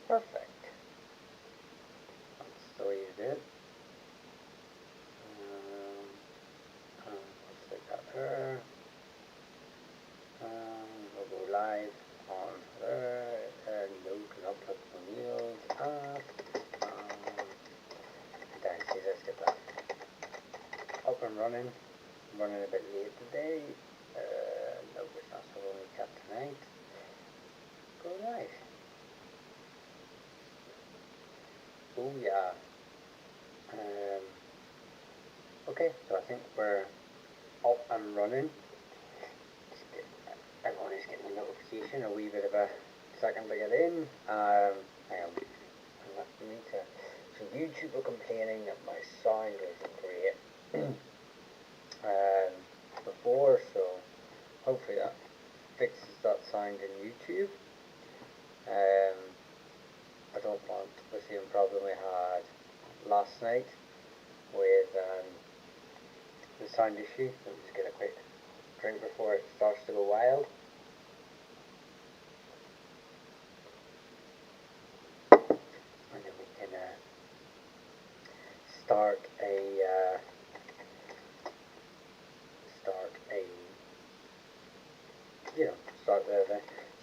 Perfect. That's the way you do it. Let's take that there. We'll go live on there. No, cannot put the wheels up. Dynasties, let's get that up and running. I'm running a bit late today. No, it's not so long we got tonight. Go live. Oh yeah. Okay, so I think we're up and running. Everyone is getting a notification, a wee bit of a second to get in. Hang on. I need to. So YouTube are complaining that my sound isn't great before, so hopefully that fixes that sound in YouTube. I don't want the same problem we had last night with the sound issue. Let me just get a quick drink before it starts to go wild. And then we can start there.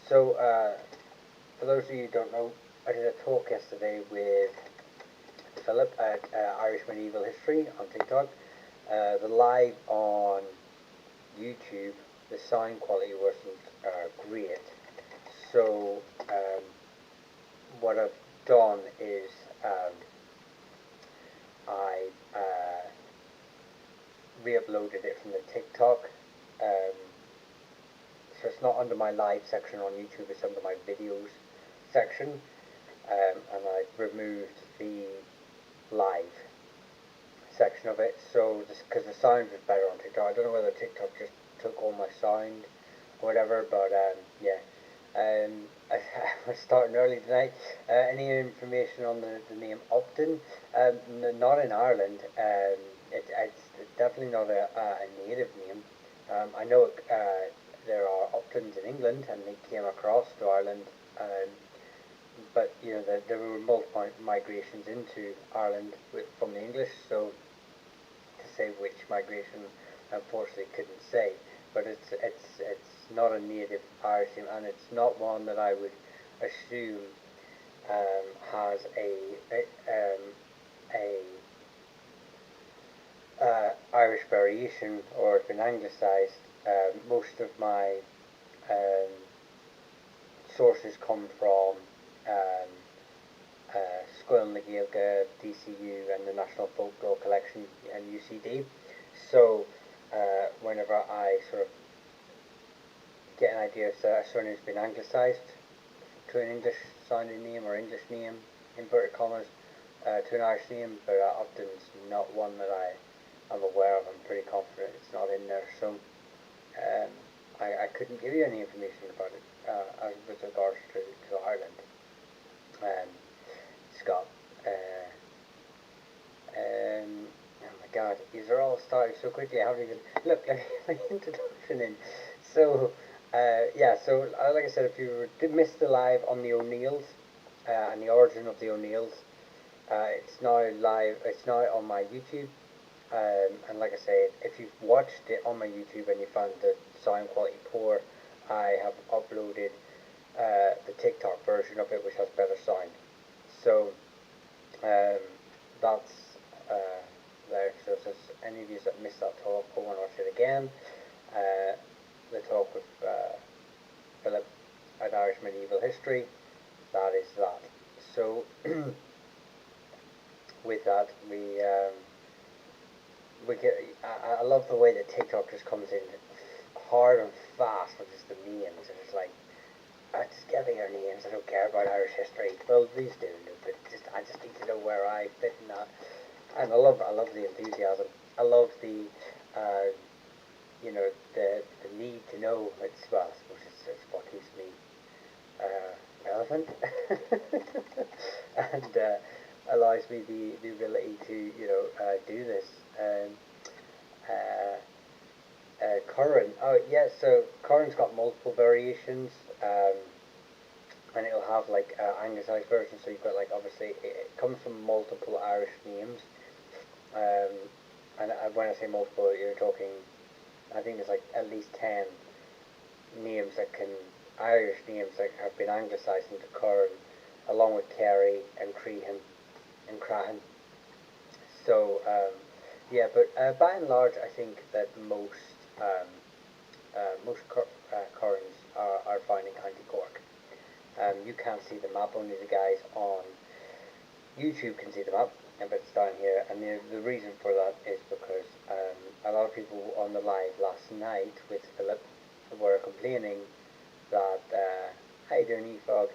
So for those of you who don't know, I did a talk yesterday with Philip at Irish Medieval History on TikTok. The live on YouTube, the sound quality wasn't great. So what I've done is I re-uploaded it from the TikTok. So it's not under my live section on YouTube, it's under my videos section. And I removed the live section of it, so just because the sound was better on TikTok. I don't know whether TikTok just took all my sound or whatever, but yeah. I was starting early tonight. Any information on the name Upton? Not in Ireland. It's definitely not a native name. I know there are Uptons in England, and they came across to Ireland. But you know there were multiple migrations into Ireland from the English. So to say which migration, unfortunately, couldn't say. But it's not a native Irish name, and it's not one that I would assume has Irish variation or been anglicised. Most of my sources come from Scoil na Gaeilge, DCU, and the National Folklore Collection and UCD. So whenever I sort of get an idea if a surname's been anglicised to an English sounding name or English name, inverted commas, to an Irish name, but Upton's not one that I am aware of. I'm pretty confident it's not in there. So I couldn't give you any information about it as with regards to Ireland. Scott. Oh my God, these are all starting so quickly. I haven't even look. Let me get my introduction in. So yeah. So like I said, if you missed the live on the O'Neills and the origin of the O'Neills, it's now live. It's now on my YouTube. And like I said, if you've watched it on my YouTube and you found the sound quality poor, I have uploaded the TikTok version of it, which has better sound. So that's there. So if there's any of you that missed that talk or want to watch it again, the talk with Philip at Irish Medieval History, that is that. So with that, we get. I love the way that TikTok just comes in hard and fast with just the memes. And it's like, just give me your names. I don't care about Irish history. Well, please do, but I just need to know where I fit in that. And I love the enthusiasm. I love the, the need to know. It's well, I suppose it's what keeps me relevant, and allows me the ability to do this. Current. Oh yeah, so current's got multiple variations. and it'll have like anglicized version. So you've got like obviously it comes from multiple Irish names, um, and when I say multiple, you're talking. I think there's like at least 10 names that can Irish names that have been anglicised into Curran, along with Kerry and Crehan and Crahan. So yeah, but by and large, I think that Currans are found in County Cork. You can't see the map; only the guys on YouTube can see the map, but it's down here. And the reason for that is because a lot of people on the live last night with Philip were complaining that how you doing, Efog?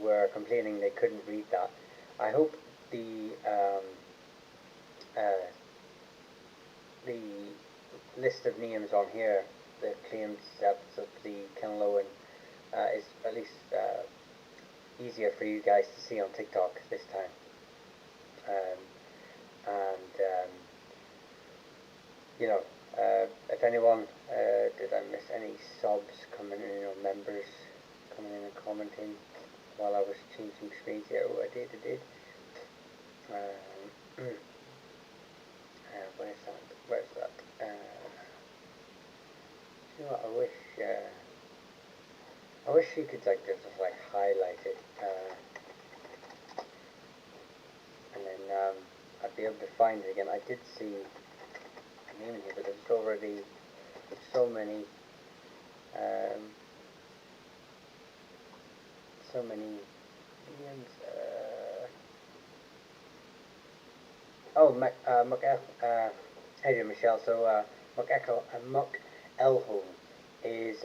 Were complaining they couldn't read that. I hope uh, the list of names on here, the claimed steps of the Kinlowen, is at least easier for you guys to see on TikTok this time. And you know, if anyone did I miss any subs coming in or members coming in and commenting while I was changing screens here? Oh, I did. Where's that? Where's that? You know what? I wish you could like just like highlight it, and then I'd be able to find it again. I did see a name in here, but there's already so many names. Hey there, Michelle. So Muck Elhone is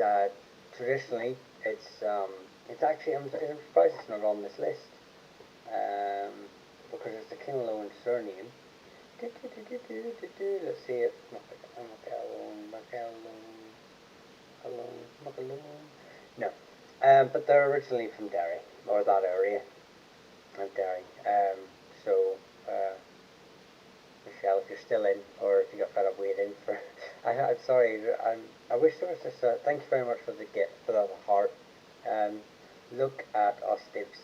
traditionally it's actually I'm surprised it's not on this list because it's the Kinlowen surname. Let's see it. Muckalone. No, but they're originally from Derry or that area of Derry. So. Michelle, if you're still in, or if you got fed up waiting for, I'm sorry. I wish there was just. Thank you very much for the gift for that heart. Look at us dibs.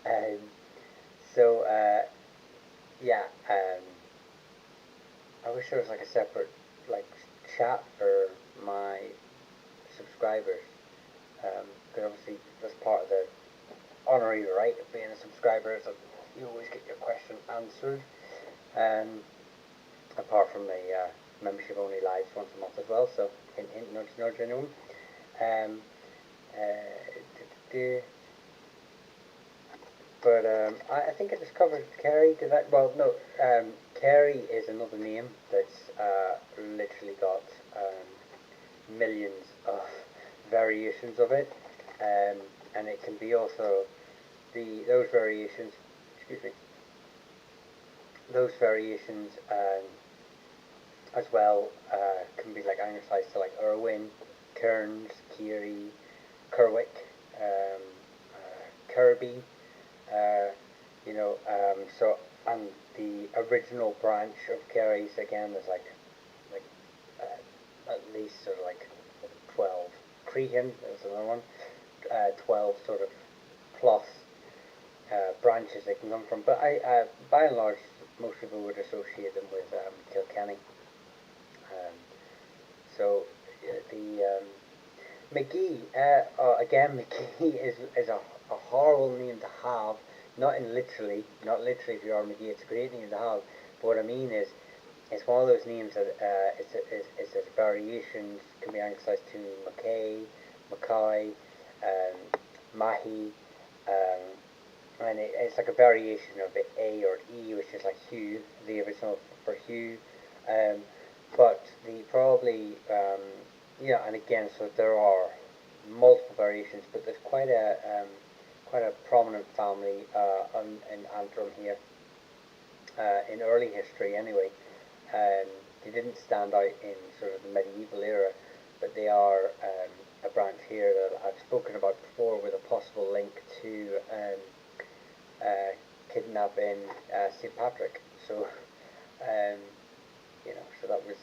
um, so yeah. I wish there was like a separate like chat for my subscribers. Because obviously that's part of the honorary right of being a subscriber is that you always get your question answered. Apart from the membership only lives once a month as well, so hint hint, nudge nudge anyone. But I think I just covered Kerry. Did I? Well, no. Kerry is another name that's literally got millions of variations of it, and it can be also those variations. Excuse me. Those variations as well can be like anglicized to like Irwin, Kearns, Keary, Kerwick, Kirby, so and the original branch of Kerry's again there's like at least sort of like 12. Crehan is another one, 12 sort of plus branches they can come from, but by and large most people would associate them with Kilkenny. So the McGee, again McGee is a horrible name to have. Not literally if you are McGee, it's a great name to have. But what I mean is, it's one of those names that it's variations, can be anglicised to McKay, Mackay, Mahi, and it's like a variation of the A or E, which is like Hugh, the original for Hugh. But the probably, and again, so there are multiple variations, but there's quite a prominent family in Antrim here, in early history anyway. They didn't stand out in sort of the medieval era, but they are a branch here that I've spoken about before with a possible link to kidnapping St. Patrick. So, so that was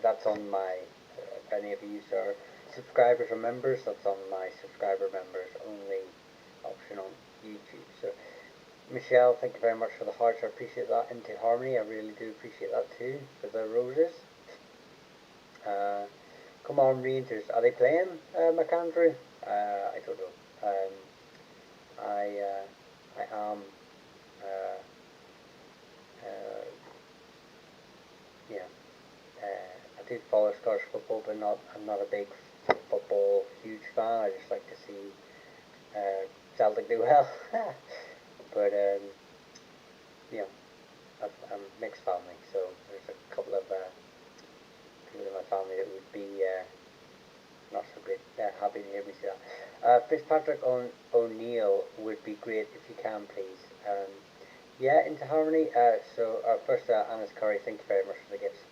that's on my. If any of you are subscribers or members, that's on my subscriber members only option on YouTube. So Michelle, thank you very much for the hearts, I appreciate that. Into Harmony, I really do appreciate that too, for the roses. Come on, Rangers, are they playing McAndrew? I don't know. I am uh, uh, yeah, I do follow Scottish football, but I'm not a big football huge fan. I just like to see Celtic do well. But you know, I'm a mixed family, so there's a couple of people in my family that would be not so great. Happy to hear me say that. Fitzpatrick O'Neill would be great if you can, please. Yeah, Into Harmony. So first, Anna's Curry, thank you very much for the gifts.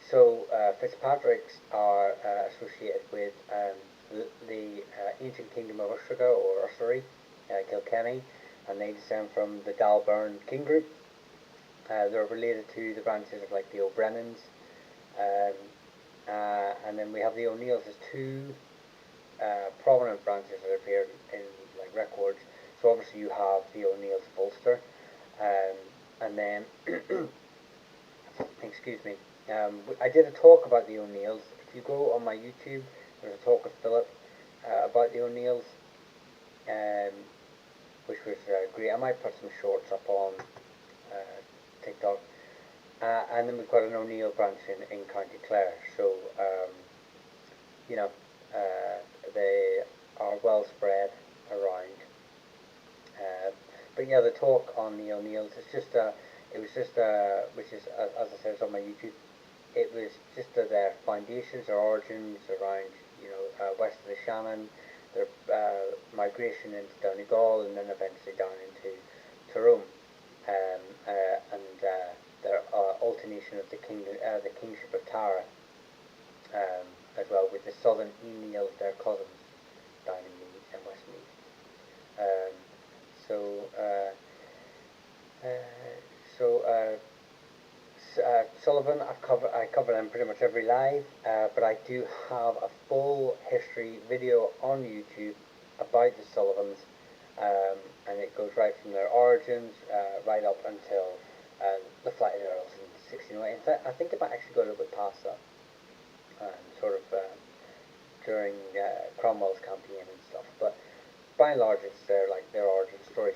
So Fitzpatricks are associated with the ancient kingdom of Ustroga or Ussery, Kilkenny, and they descend from the Dalburn king group. They're related to the branches of like the O'Brennans, and then we have the O'Neills as two prominent branches that appear in like records. So obviously you have the O'Neills of Ulster, and then excuse me. I did a talk about the O'Neills. If you go on my YouTube, there's a talk with Philip about the O'Neills, which was great. I might put some shorts up on TikTok. And then we've got an O'Neill branch in County Clare. So, you know, they are well spread around. But yeah, the talk on the O'Neills, it was just, which is, as I said, it's on my YouTube, it was just their foundations, their origins around, you know, west of the Shannon, their migration into Donegal, and then eventually down into Tyrone, and their alternation of the kingship of Tara, as well, with the southern O'Neill, their cousins, down in Meath and Westmeath. Sullivan, I cover them pretty much every live, but I do have a full history video on YouTube about the Sullivans, and it goes right from their origins right up until the flight of the Earls in 1608. In fact, I think it might actually go a little bit past that, sort of during Cromwell's campaign and stuff. But by and large, it's their origin story.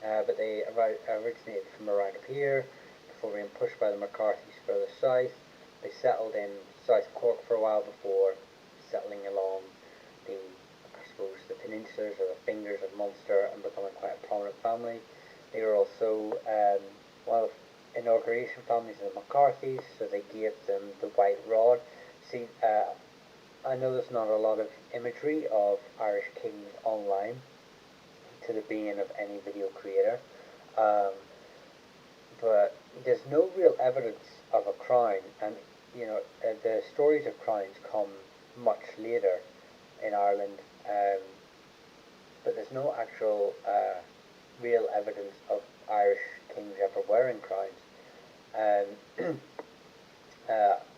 But they originated from around up here before being pushed by the McCarthys further south. They settled in South Cork for a while before settling along the peninsulas or the fingers of Munster and becoming quite a prominent family. They were also one of the inauguration families of the McCarthys, so they gave them the white rod. See, I know there's not a lot of imagery of Irish kings online to the being of any video creator, but there's no real evidence of a crown, and you know the stories of crowns come much later in Ireland, but there's no actual real evidence of Irish kings ever wearing crowns.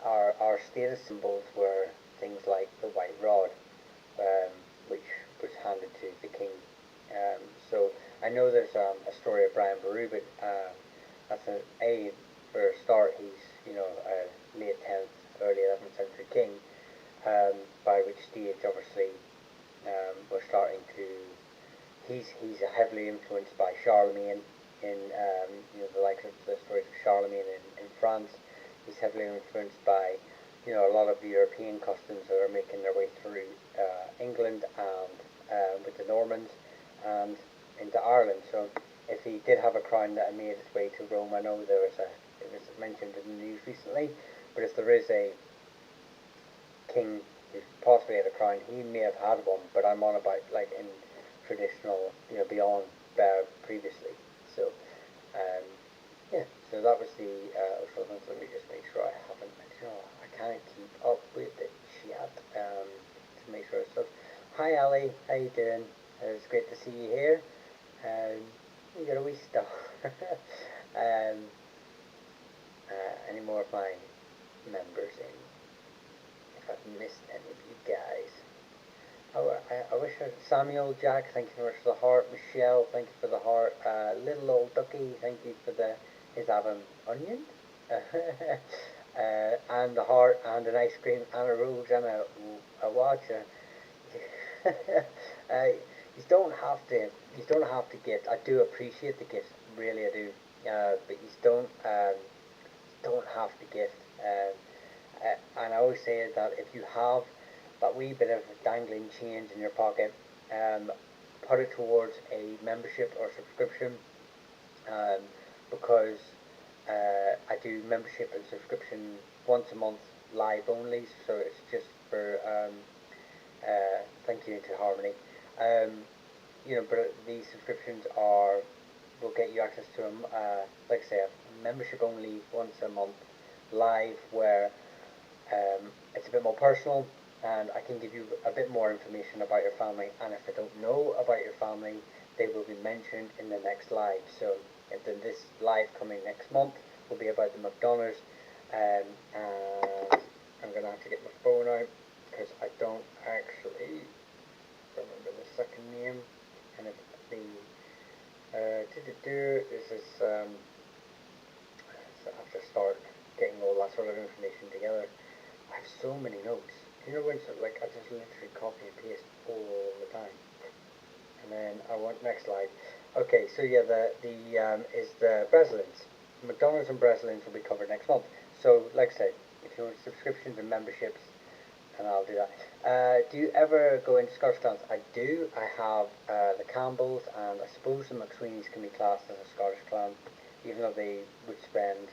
Our status symbols were things like the white rod, which was handed to the king. So I know there's a story of Brian Boru, but that's for a start, he's a late 10th, early 11th century king, by which stage obviously we're starting to. He's heavily influenced by Charlemagne in the likes of the stories of Charlemagne in France. He's heavily influenced by a lot of the European customs that are making their way through England and with the Normans and into Ireland. So if he did have a crown that had made its way to Rome, I know it was mentioned in the news recently, but if there is a king who possibly had a crown, he may have had one, but I'm on about like in traditional, beyond previously. So yeah, so that was the let me just make sure I haven't, I can't keep up with the chat to make sure it's stuff. Hi Ali, how you doing? It's great to see you here. You got a wee star. Any more of my members in? If I missed any of you guys. I wish Samuel, Jack, thank you very much for the heart. Michelle, thank you for the heart. Little old ducky, thank you for the his having onion. And the heart and an ice cream and a rose and a watch. You don't have to. You don't have to gift. I do appreciate the gift, really I do. But you don't have to gift. And I always say that if you have that wee bit of dangling change in your pocket, put it towards a membership or subscription, because I do membership and subscription once a month live only, so it's just for thank you to Harmony. But these subscriptions will get you access to like I say, a membership only once a month live, where it's a bit more personal and I can give you a bit more information about your family, and if I don't know about your family, they will be mentioned in the next live. So this live coming next month will be about the McDonoughs, and I'm going to have to get my phone out because I don't actually remember the second name, and it's this is so I have to start getting all that sort of information together. I have so many notes. When I just literally copy and paste all the time. And then I want next slide. Okay, so yeah, is the Breslins. McDonald's and Breslins will be covered next month. So like I said, if you want subscriptions and memberships, and I'll do that. Do you ever go into Scottish clans? I do. I have the Campbells, and I suppose the McSweeneys can be classed as a Scottish clan, even though they would spend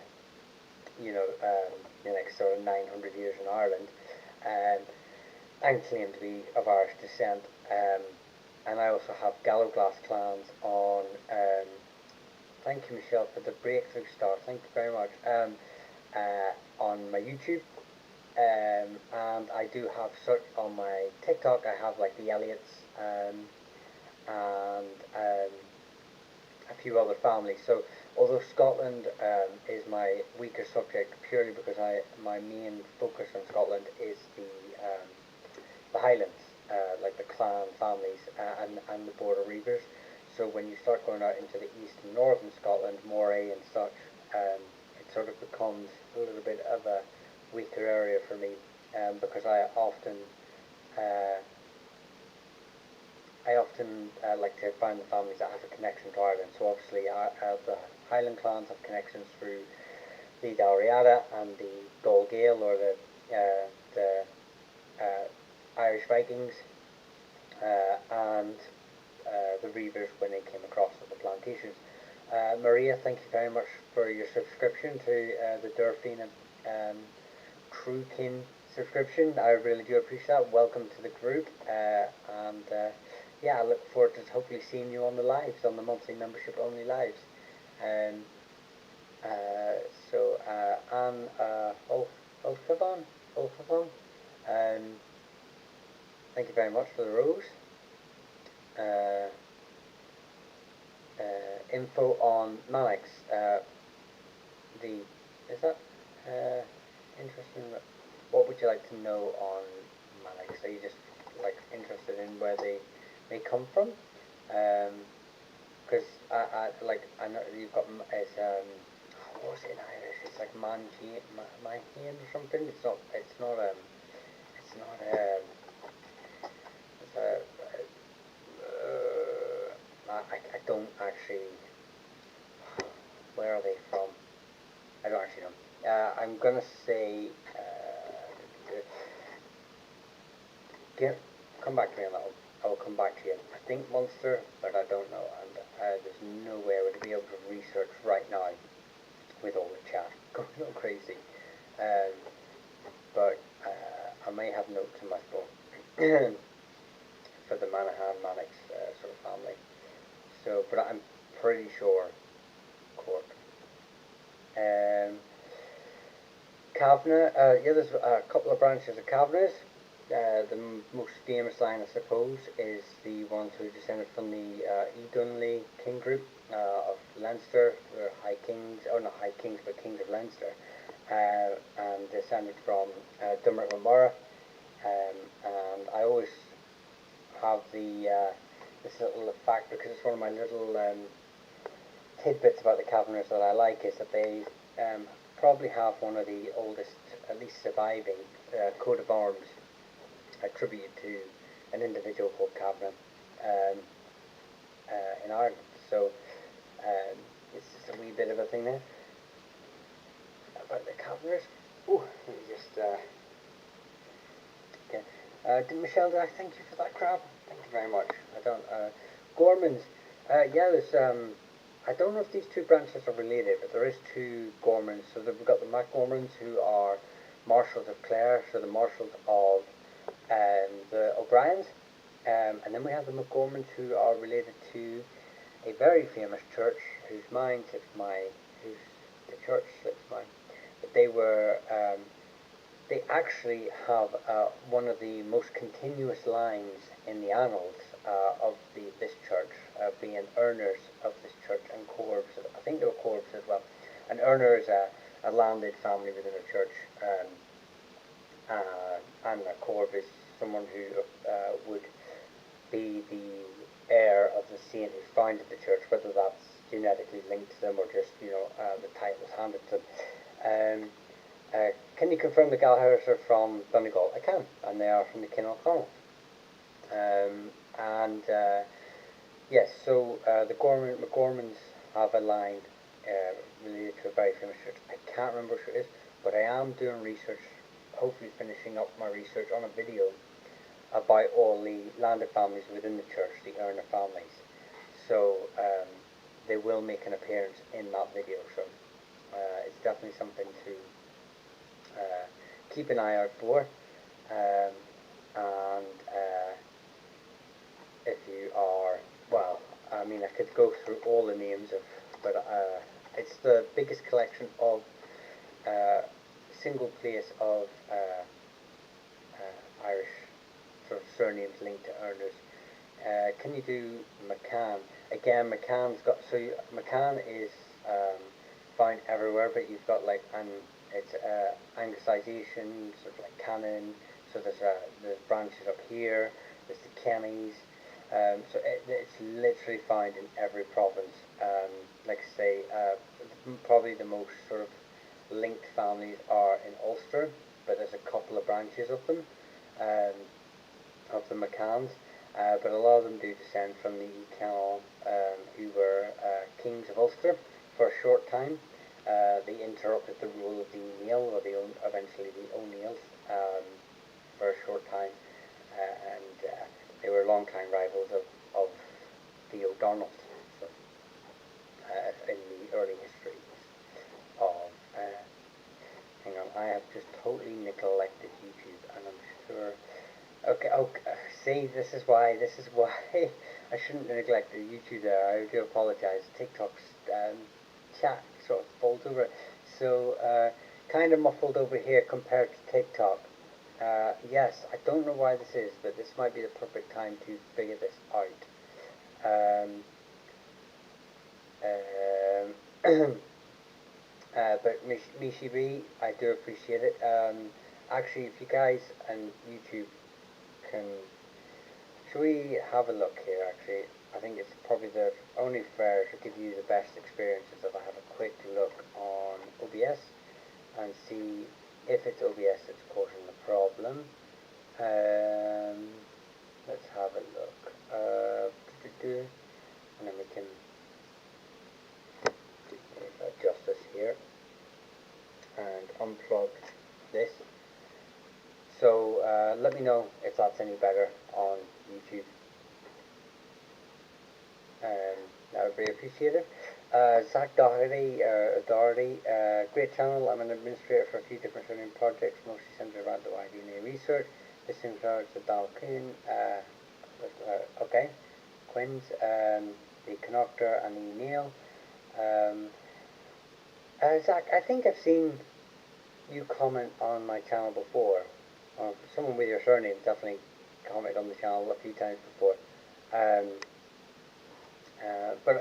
the next sort of 900 years in Ireland, and claim to be of Irish descent. And I also have Gallowglass clans on. Thank you, Michelle, for the breakthrough star. Thank you very much. On my YouTube, and I do have on my TikTok. I have like the Elliots, and a few other families. So although Scotland is my weaker subject, purely because my main focus on Scotland is the Highlands, like the clan families, and the Border Reivers. So when you start going out into the east and northern Scotland, Moray and such, it sort of becomes a little bit of a weaker area for me, because I often like to find the families that have a connection to Ireland. So obviously the Highland clans have connections through the Dalriada and the Dol Gael, or the Irish Vikings, and the Reivers when they came across with the plantations. Maria, thank you very much for your subscription to the Durfina Crewkin subscription. I really do appreciate that. Welcome to the group, and yeah, I look forward to hopefully seeing you on the lives, on the monthly membership only lives. So Anne Olfavon, thank you very much for the rose. Info on Mannix. Is that interesting? What would you like to know on Mannix? Are you just like interested in where they may come from? Because I know you've got what was it in Irish? It's like Manhain or something. It's not. I don't actually. Where are they from? I don't actually know. I'm gonna say. Come back to me on that one. I will come back to you. I think Munster, but I don't know, and there's no way I would be able to research right now with all the chat going on crazy. But I may have notes in my phone for the Manahan Mannix sort of family. So, but I'm pretty sure Cork. Kavanagh, yeah, there's a couple of branches of Kavanaghs. The most famous line, I suppose, is the ones who descended from the Dunley king group of Leinster. They're high kings, or not high kings, but kings of Leinster, and descended from Dermot O'Mara, the this little fact, because it's one of my little tidbits about the Caverners that I like, is that they probably have one of the oldest, at least surviving, coat of arms attributed to an individual called Cavan in Ireland. So it's just a wee bit of a thing there about the Caverners. Oh, let me just okay. Michelle, did I thank you for that crab? Thank you very much. I don't Gormans. Yeah, there's I don't know if these two branches are related, but there is two Gormans. So we've got the MacGormans, who are marshals of Clare, so the marshals of the O'Briens, and then we have the MacGormans, who are related to a very famous church whose the church slips mine. But they were they actually have one of the most continuous lines in the annals of this church, being earners of this church and Corbs. I think they were Corbs as well. An earner is a landed family within a church, and a Corb is someone who would be the heir of the saint who founded the church, whether that's genetically linked to them or just, the titles handed to them. Can you confirm the Gallagher's are from Donegal? I can, and they are from the Kinlochonald. Yes, so the MacGormans have a line related to a very famous church. I can't remember which it is, but I am doing research, hopefully finishing up my research on a video about all the landed families within the church, the Erna families. So they will make an appearance in that video, so it's definitely something to keep an eye out for. If you are, well, I mean, I could go through all the names but it's the biggest collection of single place of Irish sort of surnames linked to earners. Can you do McCann? Again, McCann's got, McCann is found everywhere, but you've got it's Anglicization, sort of like Canon. So there's branches up here. There's the Kennys. So it's literally found in every province. Like I say, probably the most sort of linked families are in Ulster, but there's a couple of branches of them, of the McCanns. But a lot of them do descend from the Canon, who were kings of Ulster for a short time. They interrupted the rule of the O'Neill, or eventually the O'Neills, for a short time, and they were long-time rivals of the O'Donnells. So, in the early history of, hang on, I have just totally neglected YouTube, and I'm sure. Okay, see, this is why I shouldn't have neglected YouTube there. I do apologize. TikTok's chat sort of folds over. So, kind of muffled over here compared to TikTok. Yes, I don't know why this is, but this might be the perfect time to figure this out. But Mishibi, I do appreciate it. Actually, if you guys and YouTube can, should we have a look here? Actually, I think it's probably the only fair to give you the best experiences if I have a quick look on OBS and see if it's OBS that's causing the problem. Let's have a look. And then we can adjust this here and unplug this. So let me know if that's any better on YouTube. That would be appreciated. Zach Doherty, great channel. I'm an administrator for a few different surname projects, mostly centered around the DNA research. This in regards to Dal Quinn, okay, Quinn's, the Connaughter and the Neil. Zach, I think I've seen you comment on my channel before. Someone with your surname definitely commented on the channel a few times before. But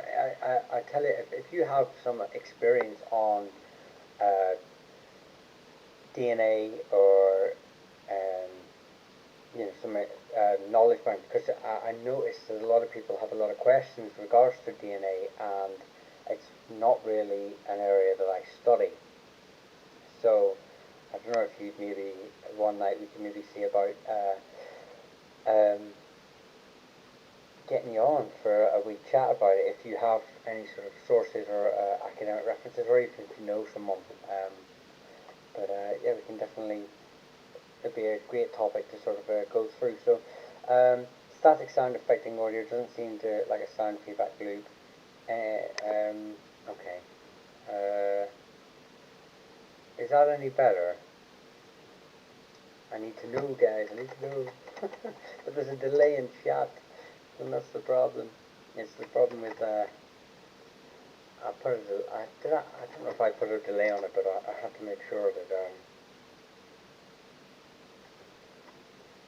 I tell you, if you have some experience on DNA or some knowledge bank, because I noticed that a lot of people have a lot of questions with regards to DNA, and it's not really an area that I study. So I don't know if you'd maybe one night we can maybe see about getting you on for a wee chat about it, if you have any sort of sources or academic references, or even if you know someone. Yeah, we can definitely, it'd be a great topic to sort of go through. So, static sound affecting audio doesn't seem to like a sound feedback loop. Okay. Is that any better? I need to know, guys. I need to know. But there's a delay in chat, and that's the problem. It's the problem with I put I don't know if I put a delay on it, but I have to make sure that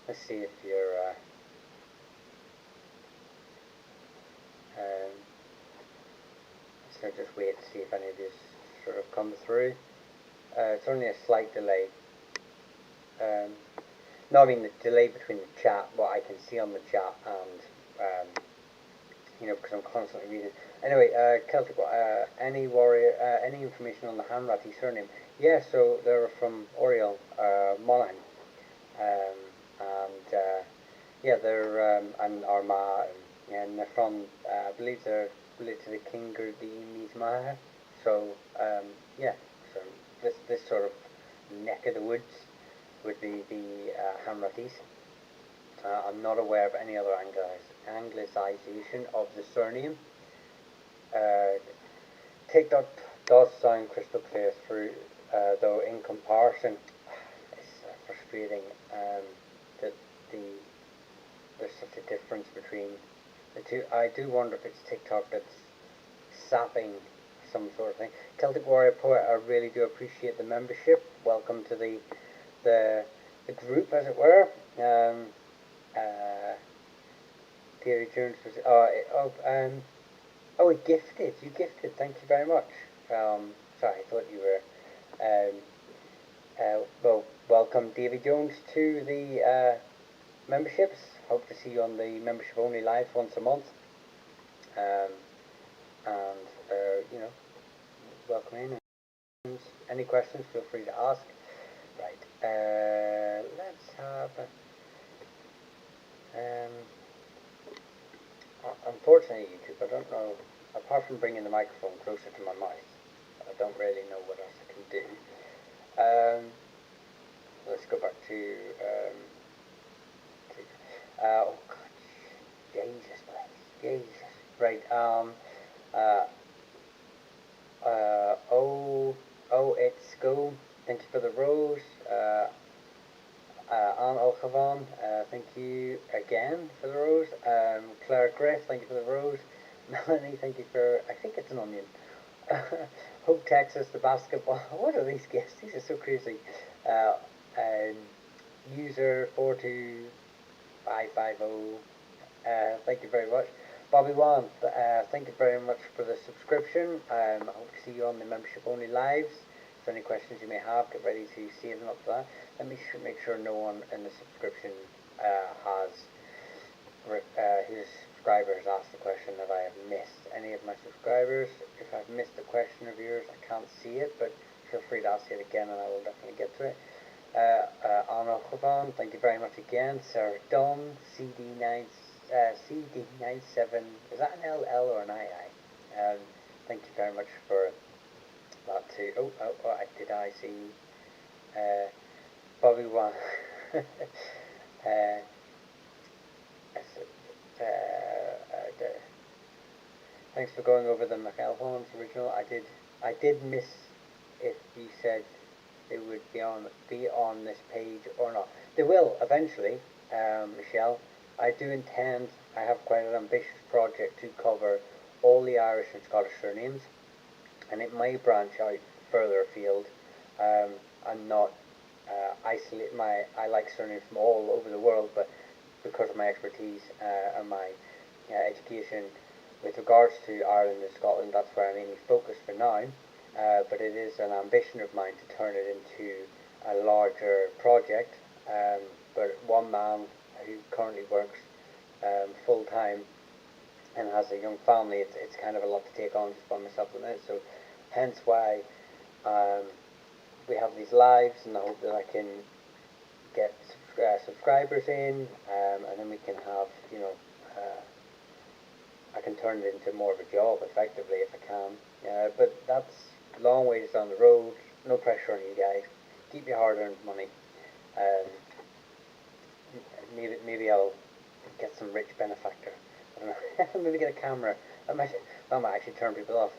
let's see if you're so just wait to see if any of these sort of come through. It's only a slight delay. No, I mean the delay between the chat, what I can see on the chat, and you know, because I'm constantly reading. Anyway, Celtic, any warrior, any information on the Hanratty surname? Yeah, so they're from Oriel Monaghan, and yeah, they're and Armagh, and they're from, I believe they're related to the King Gurdeen Maha. So yeah, so this sort of neck of the woods would be the Hanratties. I'm not aware of any other anglicization of the surname. TikTok does sound crystal clear through, though in comparison, it's frustrating that there's such a difference between the two. I do wonder if it's TikTok that's sapping some sort of thing. Celtic Warrior Poet, I really do appreciate the membership. Welcome to the group, as it were. Gary Jones was oh, he gifted. You gifted. Thank you very much. Sorry, I thought you were. Well, welcome, Davy Jones, to the memberships. Hope to see you on the membership only live once a month. And you know, welcome in. Any questions? Feel free to ask. Right. Let's have. Unfortunately, YouTube, I don't know, apart from bringing the microphone closer to my mouth, I don't really know what else I can do. Let's go back to, oh God, Jesus, please, Jesus. Right, it's go. Thank you for the rose. Anne Alchavan, thank you again for the rose. Claire Griff, thank you for the rose. Melanie, thank you for, I think it's an onion. Hope Texas, the basketball. What are these gifts? These are so crazy. User 42550, thank you very much. Bobby Wan, thank you very much for the subscription. I hope to see you on the membership only lives. If there's any questions you may have, get ready to save them up for that. Let me make sure no one in the subscription whose subscriber has asked the question that I have missed. Any of my subscribers, if I've missed a question of yours, I can't see it, but feel free to ask it again and I will definitely get to it. Anna Chovan, thank you very much again. Sarah Dunn, CD97, is that an LL or an II? Thank you very much for that too. Did I see Bobby Wan? Thanks for going over the McElhorn's original. I did miss if you said they would be on this page or not. They will eventually, Michelle. I do intend. I have quite an ambitious project to cover all the Irish and Scottish surnames, and it may branch out further afield. I'm not isolate I like surnames from all over the world, but because of my expertise and my education with regards to Ireland and Scotland, that's where I'm mainly focused for now. But it is an ambition of mine to turn it into a larger project. But one man who currently works full time and has a young family, it's kind of a lot to take on just by myself at the minute. So hence why we have these lives, and I hope that I can get subscribers in, and then we can have, I can turn it into more of a job effectively if I can. But that's a long ways down the road. No pressure on you guys. Keep your hard-earned money. Um, maybe I'll get some rich benefactor. I don't know. Maybe get a camera. That might actually turn people off.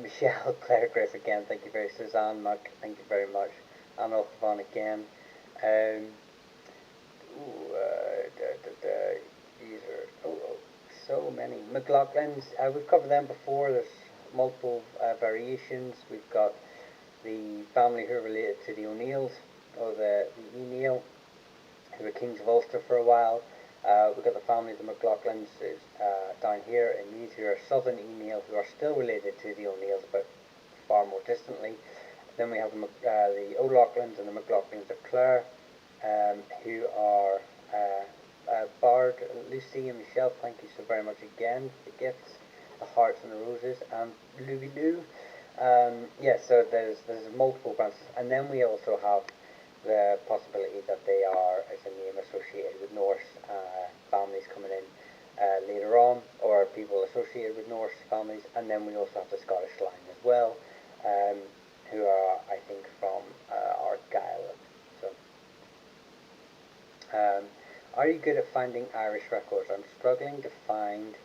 Michelle, Claire, Chris again. Thank you very much. Suzanne, Mark, thank you very much. And Yvonne again. These are so many. McLaughlin's, we've covered them before. There's multiple variations. We've got the family who are related to the O'Neills, or the O'Neill, who were kings of Ulster for a while. We've got the family of the McLaughlins down here in Meath, who are southern O'Neill, who are still related to the O'Neills, but far more distantly. Then we have the O'Loughlins and the McLaughlins of Clare, who are Bard, Lucy and Michelle, thank you so very much again for the gifts, the hearts and the roses, and Louie Lou. So there's multiple branches, and then we also have the possibility that they are, as a name, associated with Norse families coming in later on, or people associated with Norse families, and then we also have the Scottish line as well, who are, I think, from Argyll. So, are you good at finding Irish records? I'm struggling to find.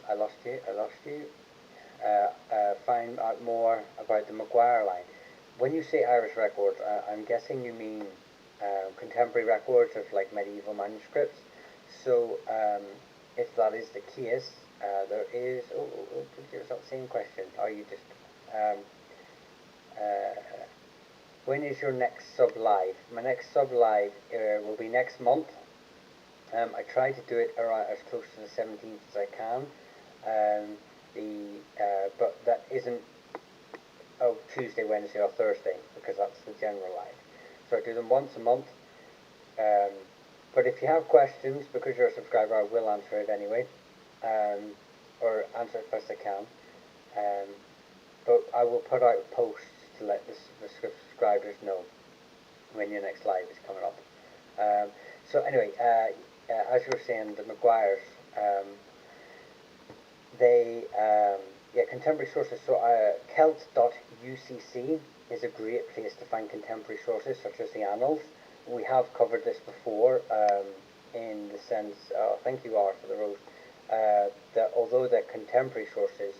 I lost you. Find out more about the Maguire line. When you say Irish records, I'm guessing you mean contemporary records of like medieval manuscripts. So if that is the case, there is. Same question. Are you just? When is your next sub live? My next sub live will be next month. I try to do it around as close to the 17th as I can. But that isn't Tuesday, Wednesday, or Thursday, because that's the general live. So I do them once a month. But if you have questions, because you're a subscriber, I will answer it anyway, or answer it best I can. But I will put out posts to let the subscribers know when your next live is coming up. So anyway, as you were saying, the Maguires, contemporary sources. So Celt.ucc is a great place to find contemporary sources such as the Annals. We have covered this before in the sense, thank you R for the rose, that although they're contemporary sources,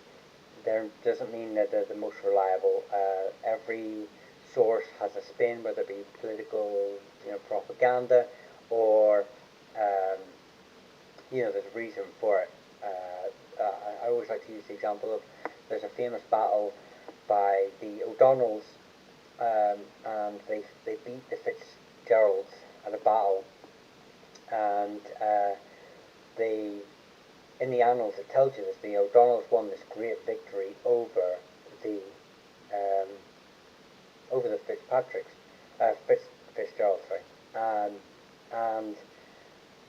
there doesn't mean that they're the most reliable. Every source has a spin, whether it be political, propaganda, or there's a reason for it. I always like to use the example of there's a famous battle by the O'Donnells, and they beat the Fitzgeralds at a battle, and in the annals it tells you this, the O'Donnells won this great victory over the Fitzgeralds, sorry, and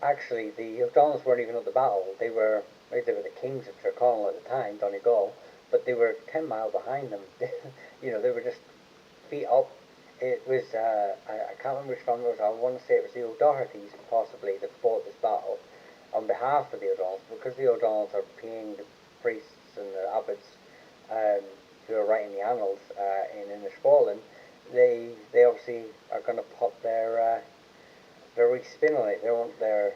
actually the O'Donnells weren't even at the battle. They were the kings of Tyrconnell at the time, Donegal, but they were 10 miles behind them. They were just feet up. It was, I can't remember which family it was. I want to say it was the O'Dohertys, possibly, that fought this battle on behalf of the O'Donnells, because the O'Donnells are paying the priests and the abbots who are writing the annals in Innisfallen. They obviously are going to put their wee spin on it. They want their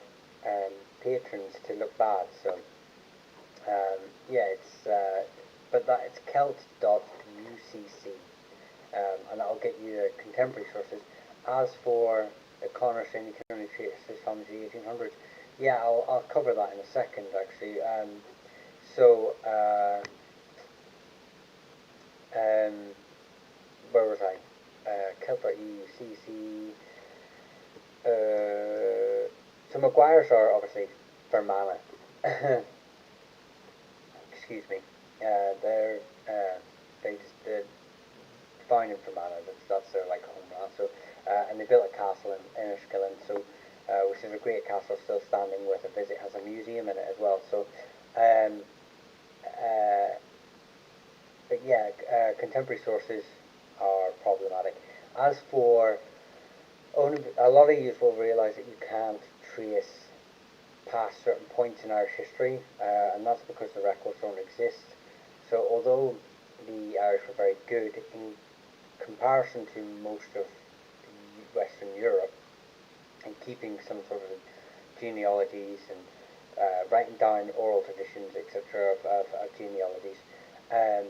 patrons to look bad. So it's Celt.ucc, and that'll get you the contemporary sources. As for the Connor saying you can only trace this from the 1800s, yeah, I'll cover that in a second actually. Where was I? Celt.ucc. So Maguires are obviously Fermanagh. Excuse me. They're found in Fermanagh. That's their like homeland. So and they built a castle in Enniskillen, so which is a great castle still standing, worth a visit, has a museum in it as well. So, um, uh, but yeah, contemporary sources are problematic. As for only a lot of you will realise that you can't trace past certain points in Irish history, and that's because the records don't exist. So although the Irish were very good in comparison to most of Western Europe in keeping some sort of genealogies and writing down oral traditions, etc., of genealogies, um,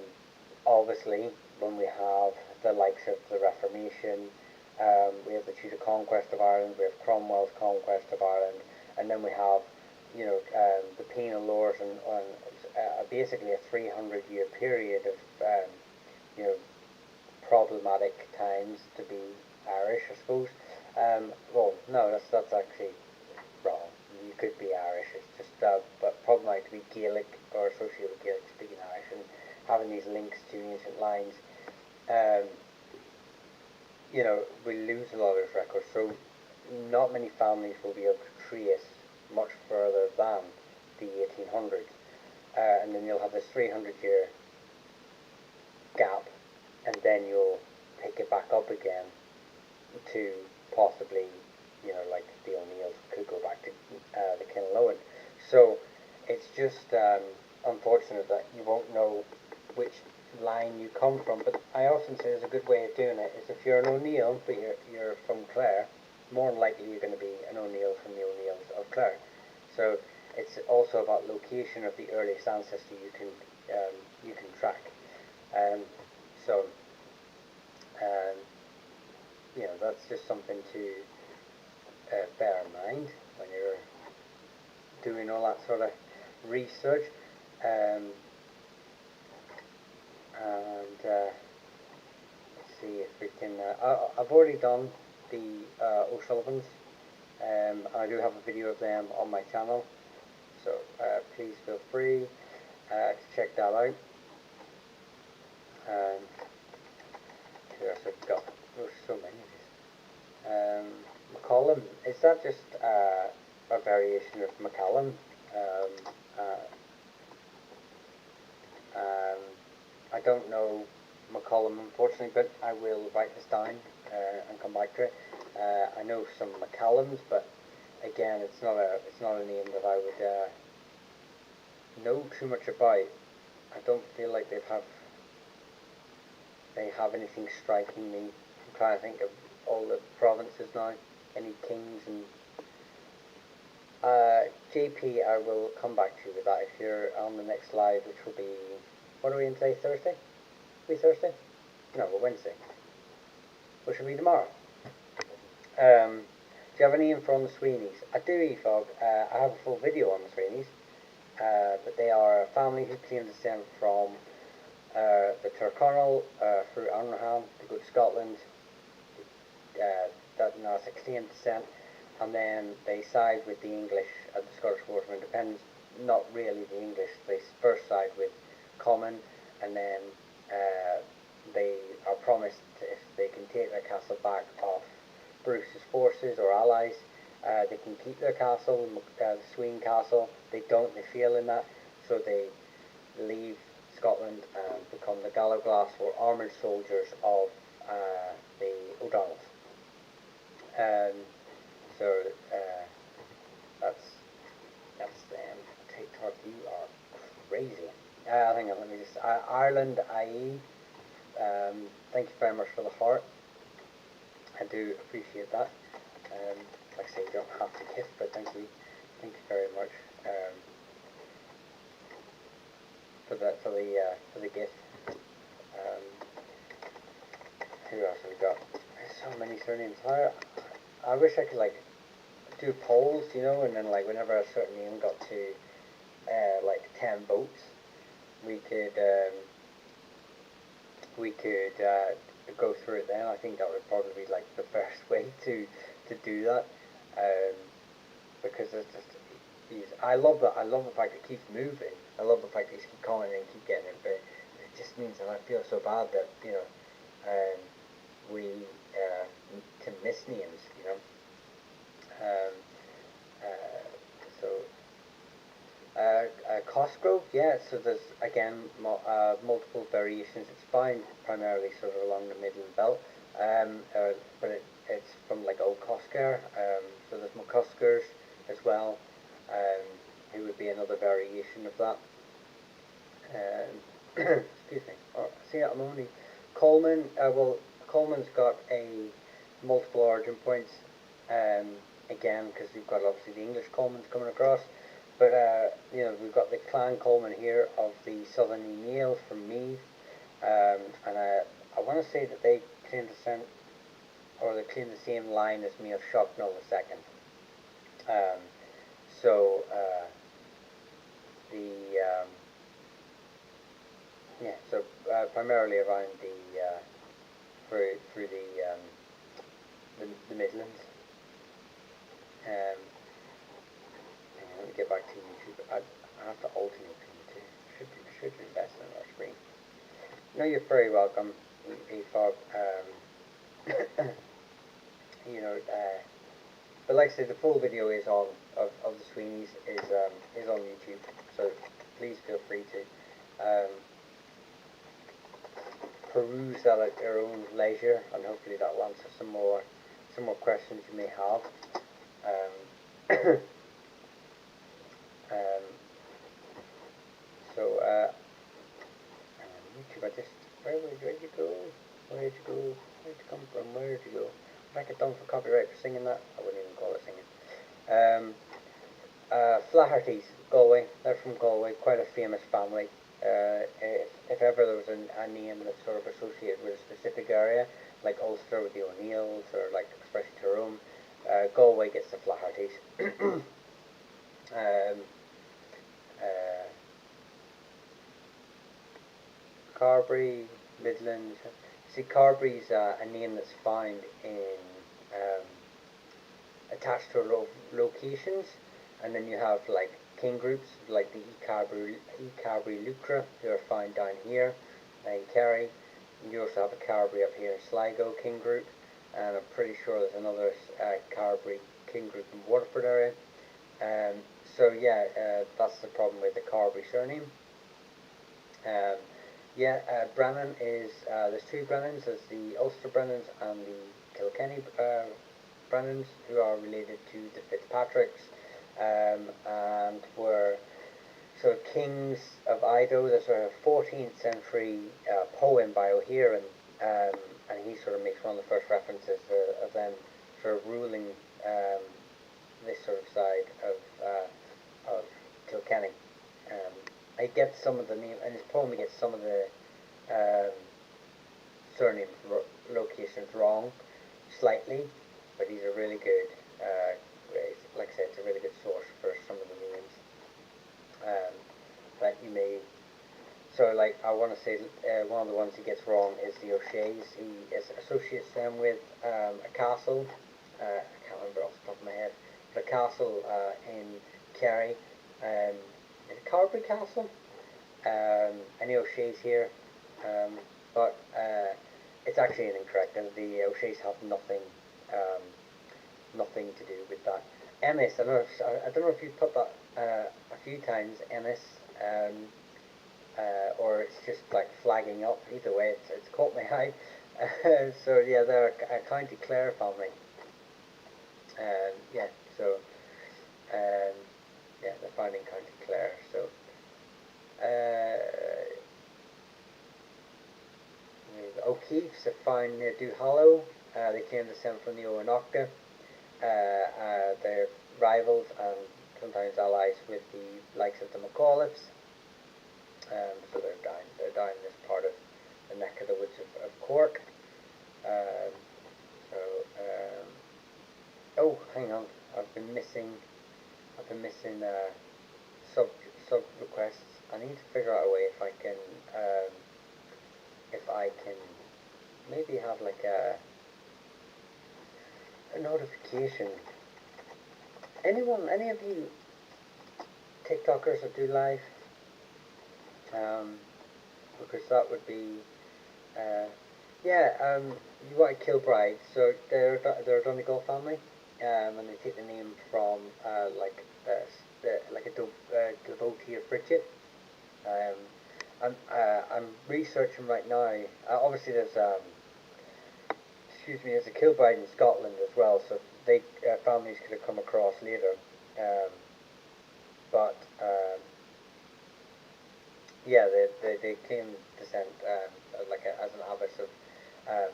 obviously when we have the likes of the Reformation, we have the Tudor conquest of Ireland, we have Cromwell's conquest of Ireland, and then we have, the penal laws and basically a 300-year period of, you know, problematic times to be Irish, I suppose. Well, no, that's actually wrong. You could be Irish. It's just, but problematic to be Gaelic or associated with Gaelic speaking Irish and having these links to ancient lines. Um, we lose a lot of those records. So not many families will be able to trace much further than the 1800s. And then you'll have this 300-year gap, and then you'll pick it back up again to possibly, like the O'Neills could go back to the Kinlowen. So it's just unfortunate that you won't know which line you come from. But I often say there's a good way of doing it is if you're an O'Neill but you're from Clare, more than likely you're going to be an O'Neill from the O'Neills of Clare. So it's also about location of the earliest ancestor you can track. So that's just something to bear in mind when you're doing all that sort of research. And let's see if we can. I've already done the O'Sullivans. I do have a video of them on my channel, so please feel free to check that out. Who else I've got? There's so many of these. McCollum, is that just a variation of McCallum? I don't know McCollum, unfortunately, but I will write this down and come back to it. I know some McCallums, but again, it's not a name that I would know too much about. I don't feel like they have anything striking me. I'm trying to think of all the provinces now, any kings and JP. I will come back to you with that if you're on the next live, which will be, what are we in today? Thursday? Will be Thursday? No, we're Wednesday. Which will be tomorrow. Do you have any info on the Sweeneys? I do, EFOG. I have a full video on the Sweeneys, but they are a family who claim descent from the Tyrconnell through Arnhem to go to Scotland. That's a claimed descent, and then they side with the English at the Scottish Wars of Independence. Not really the English. They first side with Comyn, and then they are promised if they can take their castle back off Bruce's forces or allies, they can keep their castle, the Sween Castle. They don't. They fail in that, so they leave Scotland and become the Gallowglass or armoured soldiers of the O'Donnells. So that's them. TikTok, you are crazy. Hang on, let me just Ireland, IE. Thank you very much for the heart. I do appreciate that. Like I say, you don't have to gift, but thank you very much for the gift. Who else have we got? There's so many surnames. I wish I could like do polls, and then like whenever a certain name got to like 10 votes, we could go through it then. I think that would probably be like the first way to do that, because it's just I love the fact it keeps moving. I love the fact that you keep commenting and keep getting it, but it just means that I feel so bad that we to misnames, you know. Um, so Costco, yeah, so there's again multiple variations. It's found primarily sort of along the Midland Belt, but it's from like Old Costco. So there's McCuskers as well, who would be another variation of that. Excuse me. Oh, see, I'm only Coleman. Well, Coleman's got a multiple origin points. Again, because we've got obviously the English Colemans coming across. But, you know, we've got the Clan Coleman here of the Southern O'Neill from Meath. And I want to say that they claim descent, or they claim the same line as me of Shocknull II. Um, so, the, yeah, so primarily around the, through the Midlands. Let me get back to YouTube. I have to alternate between the two. Should invest in our screen. No, you're very welcome, EFOG. You know, but like I said, the full video is on of the Sweeneys is on YouTube. So please feel free to peruse that at your own leisure, and hopefully that will answer some more questions you may have. So, YouTube, where'd you go? Where'd you go? Where'd you come from? Where'd you go? Would I get done for copyright for singing that? I wouldn't even call it singing. Flaherty's, Galway. They're from Galway, quite a famous family. If ever there was a name that's sort of associated with a specific area, like Ulster with the O'Neills, or like especially Tyrone, Galway gets the Flaherty's. Carbery, Midlands. See, Carbery's a name that's found in attached to locations, and then you have like king groups like the Carbery Lucra, who are found down here in Kerry. You also have a Carbery up here in Sligo king group, and I'm pretty sure there's another Carbery king group in Waterford area. So yeah, that's the problem with the Carbery surname. Brennan is, there's two Brennans. There's the Ulster Brennans and the Kilkenny Brennans, who are related to the Fitzpatricks, and were sort of kings of Ido. There's a 14th century poem by O'Hearn, and he sort of makes one of the first references of them sort of ruling this sort of side of Kilkenny. I get some of the name, in his poem he gets some of the surname locations wrong, slightly, but he's a really good, like I said, it's a really good source for some of the names that you may, so like I want to say one of the ones he gets wrong is the O'Sheas. He associates them with a castle, I can't remember off the top of my head, but a castle in Kerry. Is it Carbery Castle? I know O'Shea's here, but it's actually incorrect. The O'Shea's have nothing to do with that. Ennis, I don't know if you've put that a few times, Ennis, or it's just like flagging up. Either way, it's caught my eye. So yeah, they're a County Clare family. Yeah, so yeah, they're found in County Clare. So O'Keefe's are found near Duhallow. They claim descent from the Owenocta. They're rivals and sometimes allies with the likes of the McAuliffes. So they're down in this part of the neck of the woods of Cork. Oh, hang on, I've been missing sub requests. I need to figure out a way if I can maybe have like a notification. Any of you TikTokers that do live, because that would be Yeah, you want to kill brides, so they're a Donegal family, and they take the name from like a devotee of Bridget. Um, I'm researching right now. Obviously, there's a Kilbride in Scotland as well, so they families could have come across later. Um, but yeah, they claim descent as an abbess of um,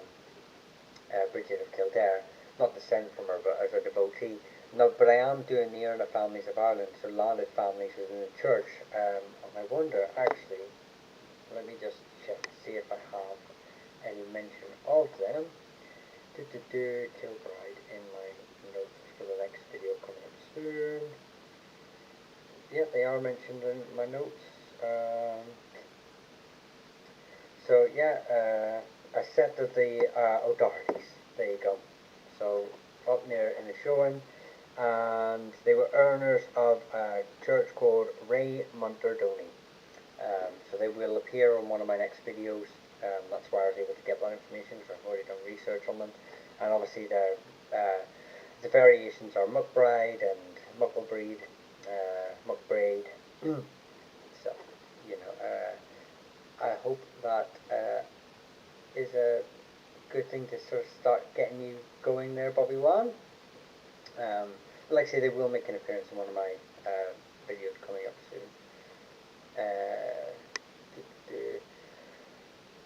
Bridget of Kildare, not descent from her, but as a devotee. No, but I am doing the Erna Families of Ireland, so landed families within the church. And I wonder, actually, let me just check, see if I have any mention of them. Kilbride in my notes for the next video coming up soon. Yep, they are mentioned in my notes. So yeah, a set of the O'Dohertys. There you go. So up near in the showing, and they were earners of a church called Ray Monterdoni. So they will appear on one of my next videos. That's why I was able to get that information, because I've already done research on them. And obviously the variations are Muckbride and Mucklebreed, Muckbraid. So, you know, I hope that is a good thing to sort of start getting you going there, Bobby Wan. Like I say, they will make an appearance in one of my videos coming up soon.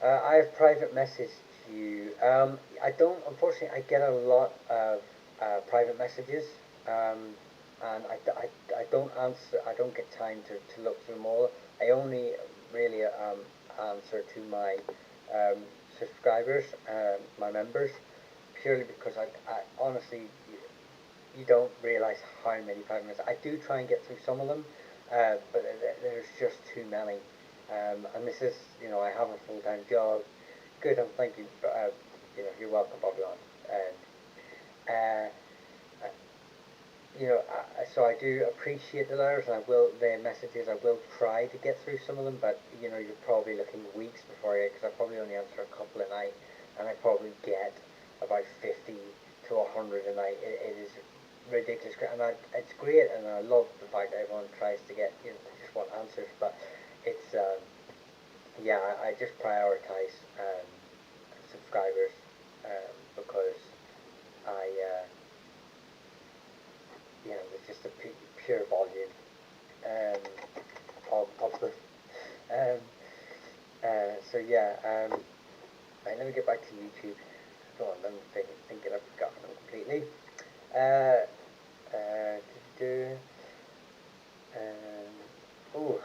I have private messaged you. I don't, unfortunately, I get a lot of private messages, and I don't answer, I don't get time to look through them all. I only really answer to my subscribers, my members, purely because I honestly, you don't realize how many private messages. I do try and get through some of them, but there's just too many. And this is, you know, I have a full-time job. Good, I'm thank you. You know, you're welcome, Bobby. And uh, uh, you know, so I do appreciate the letters, and the messages. I will try to get through some of them, but you know, you're probably looking weeks before I, because I probably only answer a couple a night, and I probably get about 50 to 100 a night. It is ridiculous, and it's great, and I love the fact that everyone tries to get, you know, they just want answers, but it's yeah, I just prioritize subscribers because I you know, there's just a pure volume um, of them. Um, so yeah, right, let me get back to YouTube. Go on, I'm thinking I've forgotten them completely. Uh, uh, do, oh,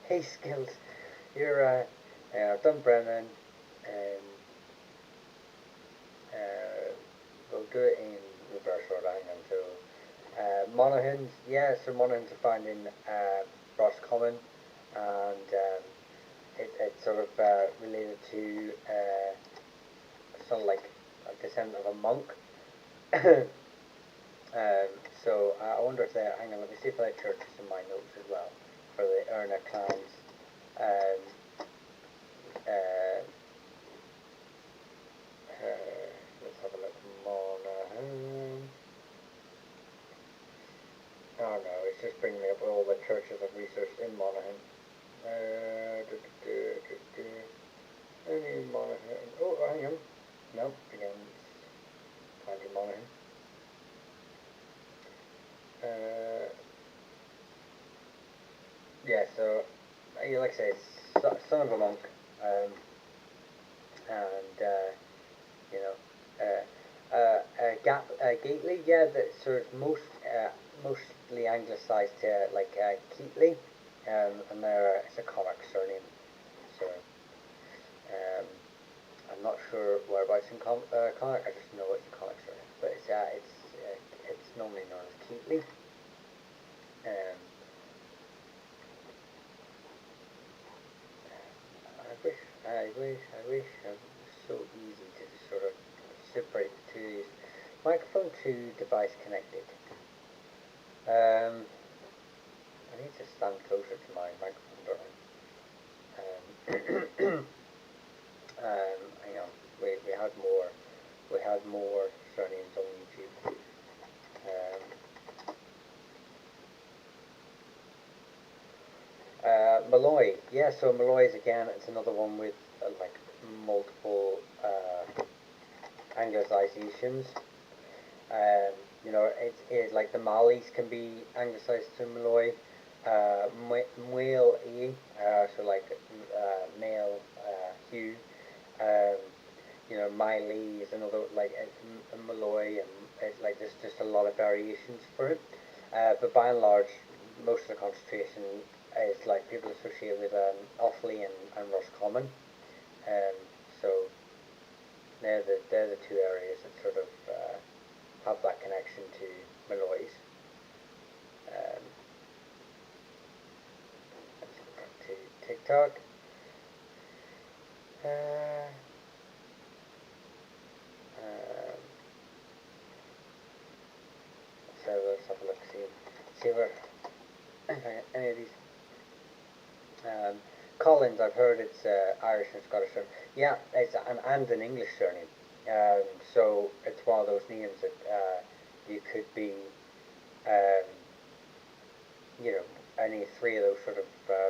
hey skills. You're I've done Brennan. Um, we'll do it in reverse order. Hang on. So Monaghan's, yeah. So Monaghan's are found in Roscommon, and it's sort of related to sort of like a descendant of a monk. So I wonder if there. Hang on. Let me see if there are churches in my notes as well for the Erna clans. Um, uh, let's have a look. Monaghan. Oh no, it's just bringing me up all the churches I've researched in Monaghan. Any Monaghan? Oh, hang on. Nope, again, it's County Monaghan. Yeah, so, like I say, it's son of a monk, and, you know, Gately, yeah, so it's mostly anglicised to, like, Keatley, and it's a comic surname, so, um, I'm not sure whereabouts in comic, I just know it's a comic surname, but it's normally known as Keatley. Um, I wish it was so easy to sort of separate the two. Microphone to device connected. I need to stand closer to my microphone, don't I? Malloy. Yeah, so Malloy is again, it's another one with like multiple anglicizations. Um, you know, it's like the Malis can be anglicized to Malloy. Male E, so like male Hugh. Um, you know, Miley is another like Malloy, and it's like there's just a lot of variations for it. But by and large, most of the concentration is like people associate with Offaly and Roscommon. Um, so they're the two areas that sort of have that connection to Malloys. Um, let's go back to TikTok. Uh, um, so let's have a look, see where any of these. Um, Collins, I've heard it's Irish and Scottish surname. Yeah, it's an English surname. So it's one of those names that you could be, um, you know, any three of those sort of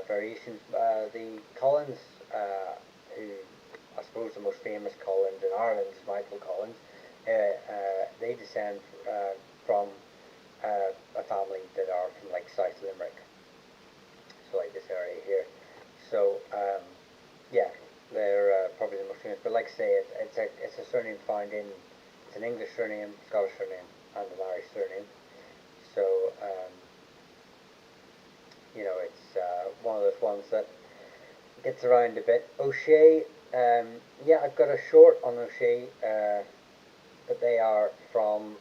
variations. The Collins, who I suppose the most famous Collins in Ireland is Michael Collins. They descend from a family that are from like South Limerick, so like this area here. So yeah, they're probably the most famous. But like I say, it's a surname found in it's an English surname, Scottish surname, and an Irish surname. So you know, it's one of those ones that gets around a bit. O'Shea, yeah, I've got a short on O'Shea, but they are from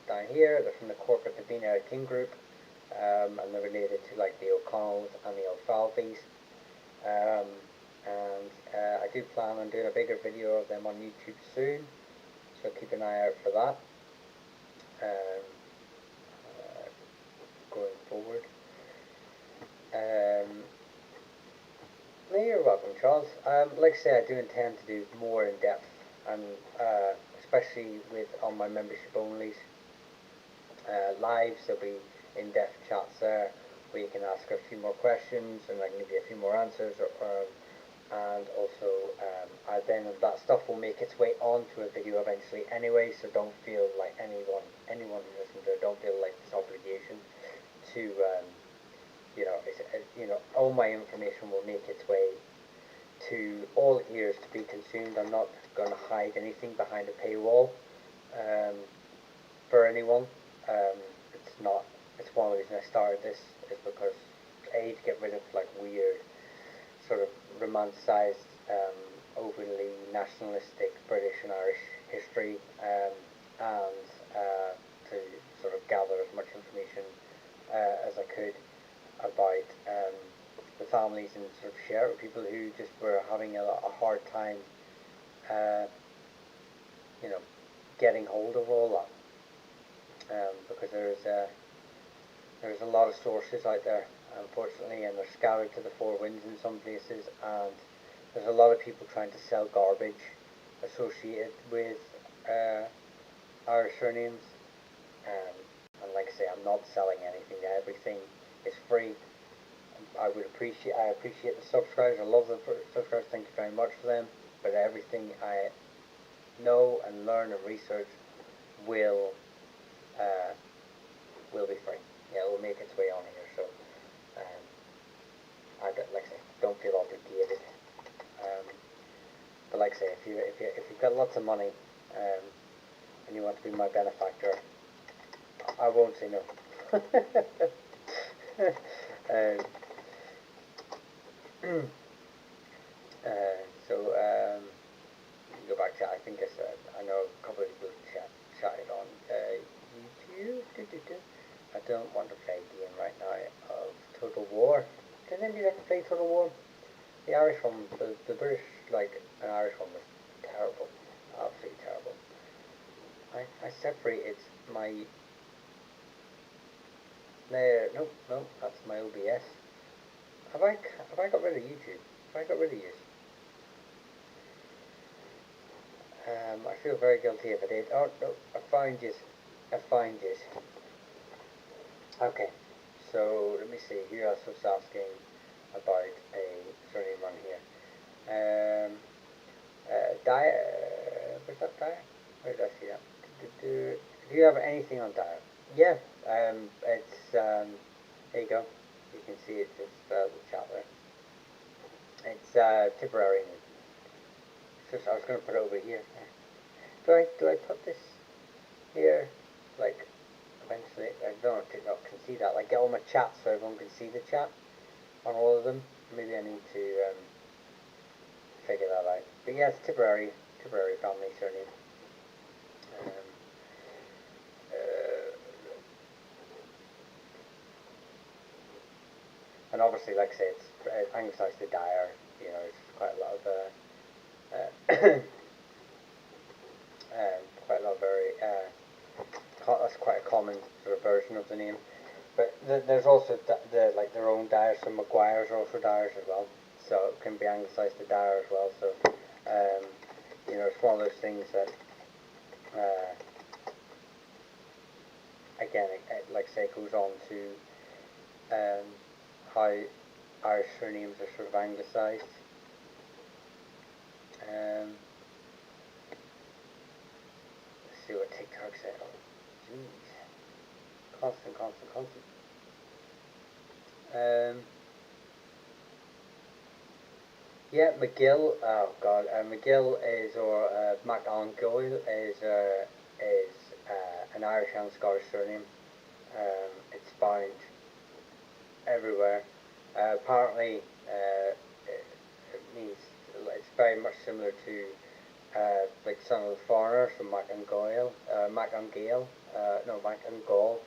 down here. They're from the Cork of Davina King group, and they're related to like the O'Connells and the O'Falbys. Um, and I do plan on doing a bigger video of them on YouTube soon, so keep an eye out for that. Um, going forward. No, you're welcome, Charles. Like I say, I do intend to do more in depth, and especially with on my membership onlys lives. There'll be in-depth chats there where you can ask a few more questions, and I can give you a few more answers. And also, then that stuff will make its way onto a video eventually anyway. So don't feel like anyone who listens to it, don't feel like this obligation to you know, all my information will make its way to all ears to be consumed. I'm not going to hide anything behind a paywall for anyone. It's not. It's one of the reasons I started this is because A, to get rid of like weird, sort of romanticized, overly nationalistic British and Irish history, and to sort of gather as much information as I could about the families and sort of share it with people who just were having a hard time, you know, getting hold of all that, because there's a lot of sources out there, unfortunately, and they're scattered to the four winds in some places, and there's a lot of people trying to sell garbage associated with Irish surnames, and like I say, I'm not selling anything. Everything is free. I appreciate the subscribers. I love the subscribers. Thank you very much for them. But everything I know and learn and research will be free. Yeah, it will make its way on here. So like I say, don't feel obligated. But like I say, if you've got lots of money and you want to be my benefactor, I won't say no. um, so go back to, I think I said, I know a couple of people chatted on YouTube. I don't want to play a game right now of Total War. Did anybody ever play Total War? The Irish one, the British, like, an Irish one was terrible. Absolutely terrible. I separated my... No, that's my OBS. Have I got rid of YouTube? Have I got rid of you? I feel very guilty if I did. Oh, no, I found you. Okay, so let me see, who else was asking? about a surname on here. Where's that Dyer? Where did I see that? Do you have anything on Dyer? Yeah, it's, there you go. You can see it just, the chat there. It's, Tipperary. It's just, I was going to put it over here. Do I put this here? Like, eventually, I don't know if TikTok can see that. Like, get all my chats so everyone can see the chat on all of them. Maybe I need to, figure that out. But yeah, it's Tipperary family surname. And obviously, like I say, it's anglicised to Dyer. You know, it's quite a lot of quite a lot of very that's quite a common sort of version of the name. But there's also like their own Dyers. So Maguires are also Dyers as well. So it can be anglicised to Dyer as well. So you know, it's one of those things that again, like I say, it goes on to how Irish surnames are sort of anglicised. Let's see what TikTok said. Oh, jeez. Constant. Yeah, McGill. Oh God, McGill is or MacAngoil is an Irish and Scottish surname. It's found everywhere. Apparently, it means it's very much similar to like Son of the Foreigner from MacAngoil, MacAngail, no MacAngol.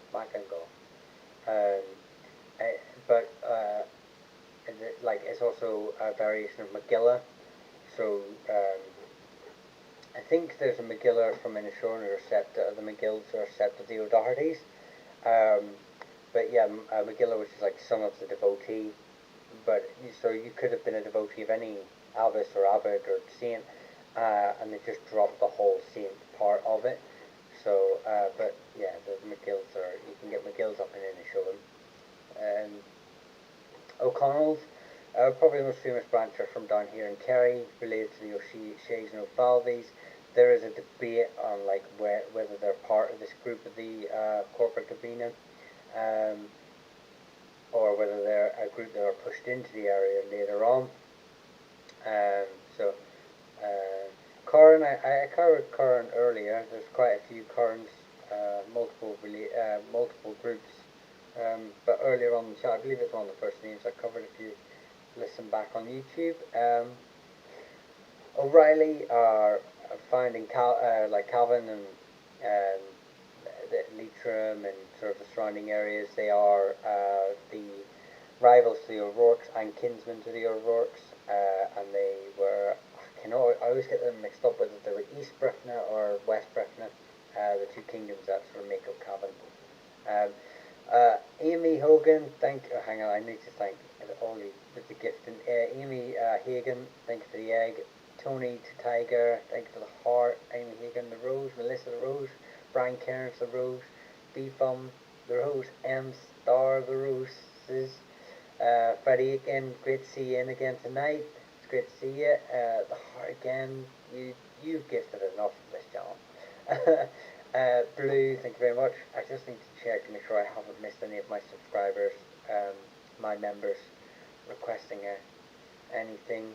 But like it's also a variation of Magilla. So I think there's a Magilla from Inishoran or Septa, the McGills or Septa the O'Dohertys. But yeah, Magilla, which is like son of the devotee. But so you could have been a devotee of any abbess or abbot or saint, and they just dropped the whole saint part of it. So, but yeah, the McGills are, you can get McGills up in Inishoran. O'Connell's, probably the most famous branch are from down here in Kerry, related to the O'Sheas and O'Falveys. There is a debate on like whether they're part of this group of the corporate Cabina, or whether they're a group that are pushed into the area later on. So, Curran, I covered Curran earlier. There's quite a few Currans, multiple groups. But earlier on in the chat, I believe it's one of the first names I covered if you listen back on YouTube. O'Reilly are found in like Calvin and Leitrim and sort of the surrounding areas. They are the rivals to the O'Rourke's and kinsmen to the O'Rourke's, and they were, I always get them mixed up whether they were East Breffna or West Breffna, the two kingdoms that sort of make up Cavan. Amy Hogan, hang on, I need to thank all you with the gift. And Amy Hagan, thank you for the egg. Tony to Tiger, thank you for the heart. Amy Hagan, the rose. Melissa, the rose. Brian Cairns, the rose. B-Fum, the rose. M Star, the roses. Freddie again, great to see you in again tonight. It's great to see you. The heart again, you've gifted enough of this channel. Blue, thank you very much. I just need to check to make sure I haven't missed any of my subscribers, my members requesting anything,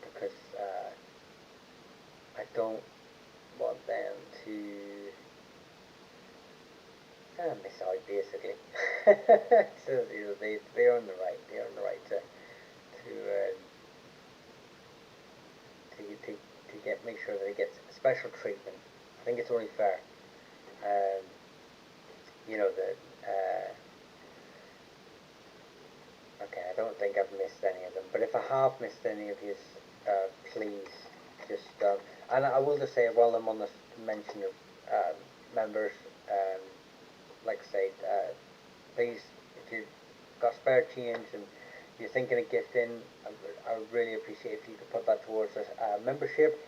because I don't want them to miss out, basically. So you know, they earn the right. They earn the right to make sure that they get special treatment. I think it's only fair. You know that. Okay, I don't think I've missed any of them. But if I have missed any of you, please just. And I will just say, while I'm on the mention of members, like I say, please, if you've got spare change and you're thinking of gifting, I would really appreciate if you could put that towards a membership.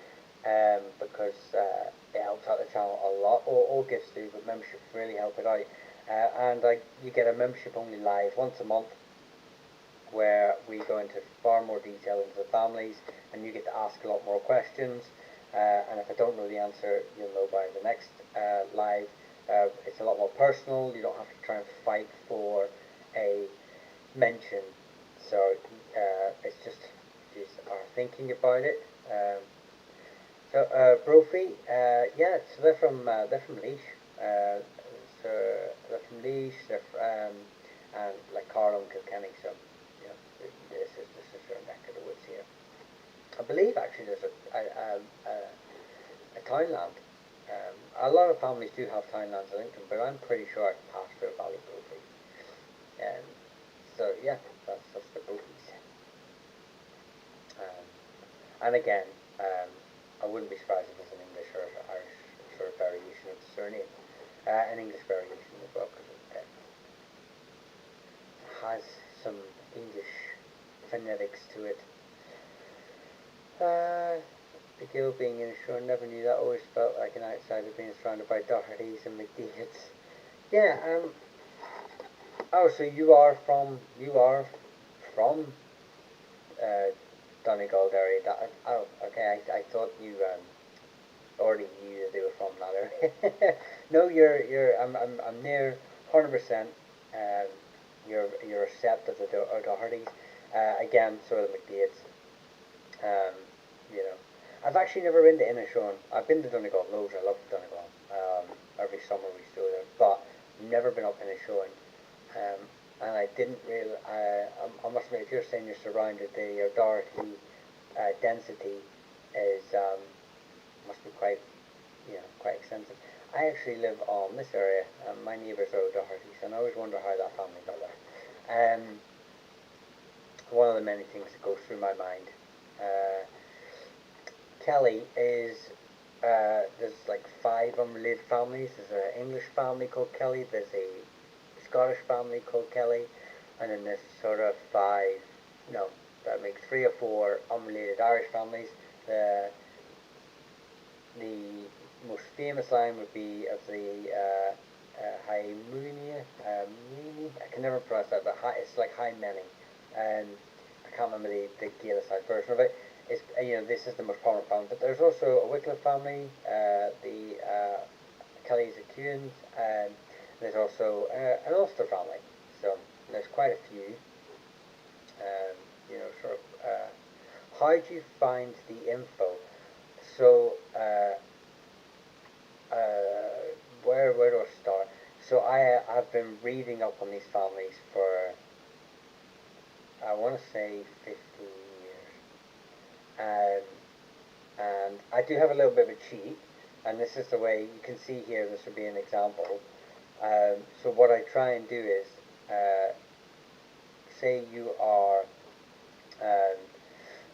Because it helps out the channel a lot. All gifts do, but membership really help it out. And you get a membership only live once a month, where we go into far more detail into the families, and you get to ask a lot more questions. And if I don't know the answer, you'll know by the next live. It's a lot more personal. You don't have to try and fight for a mention. So it's just are thinking about it. Brophy, yeah, so they're from Leash. So they're from Leash. And like Carl and Kilkenny. So you know, this is your neck of the woods here. I believe actually there's a townland. A lot of families do have townlands in Lincoln, but I'm pretty sure I passed through Valley Brophy. So yeah, that's the Brophies. And again, I wouldn't be surprised if there's an English or Irish sort of variation of the surname, an English variation as well, because it has some English phonetics to it. The Gill being in Shore, never knew that. Always felt like an outsider being surrounded by Dohertys and McDeeds. Yeah. Oh, so you are from Donegal area. Oh, okay. I thought you already knew that they were from that area. No, I'm near 100%. You're a sept of the Dohertys. Again, sort of McDeeds. You know, I've actually never been to Inishowen. I've been to Donegal loads. I love Donegal. Every summer we used to go there, but never been up Inishowen. And I didn't really. I must admit, if you're saying you're surrounded, the Doherty density is must be quite, quite extensive. I actually live on this area. My neighbours are Dohertys, and I always wonder how that family got there. One of the many things that goes through my mind. Kelly is, there's like 5 unrelated families. There's an English family called Kelly, there's a Scottish family called Kelly, and then there's sort of 5, no, that makes 3 or 4 unrelated Irish families. The most famous line would be of the Hymeni. I can never pronounce that, but it's like Hymeni. I can't remember the Gaelicised version of it. It's, this is the most prominent family, but there's also a Wycliffe family, the Kellys and Cewans, and there's also an Ulster family. So there's quite a few. How do you find the info? So where do I start? So I've been reading up on these families for, I want to say 15 years. And I do have a little bit of a cheat, and this is the way you can see here. This would be an example. So what I try and do is, say you are,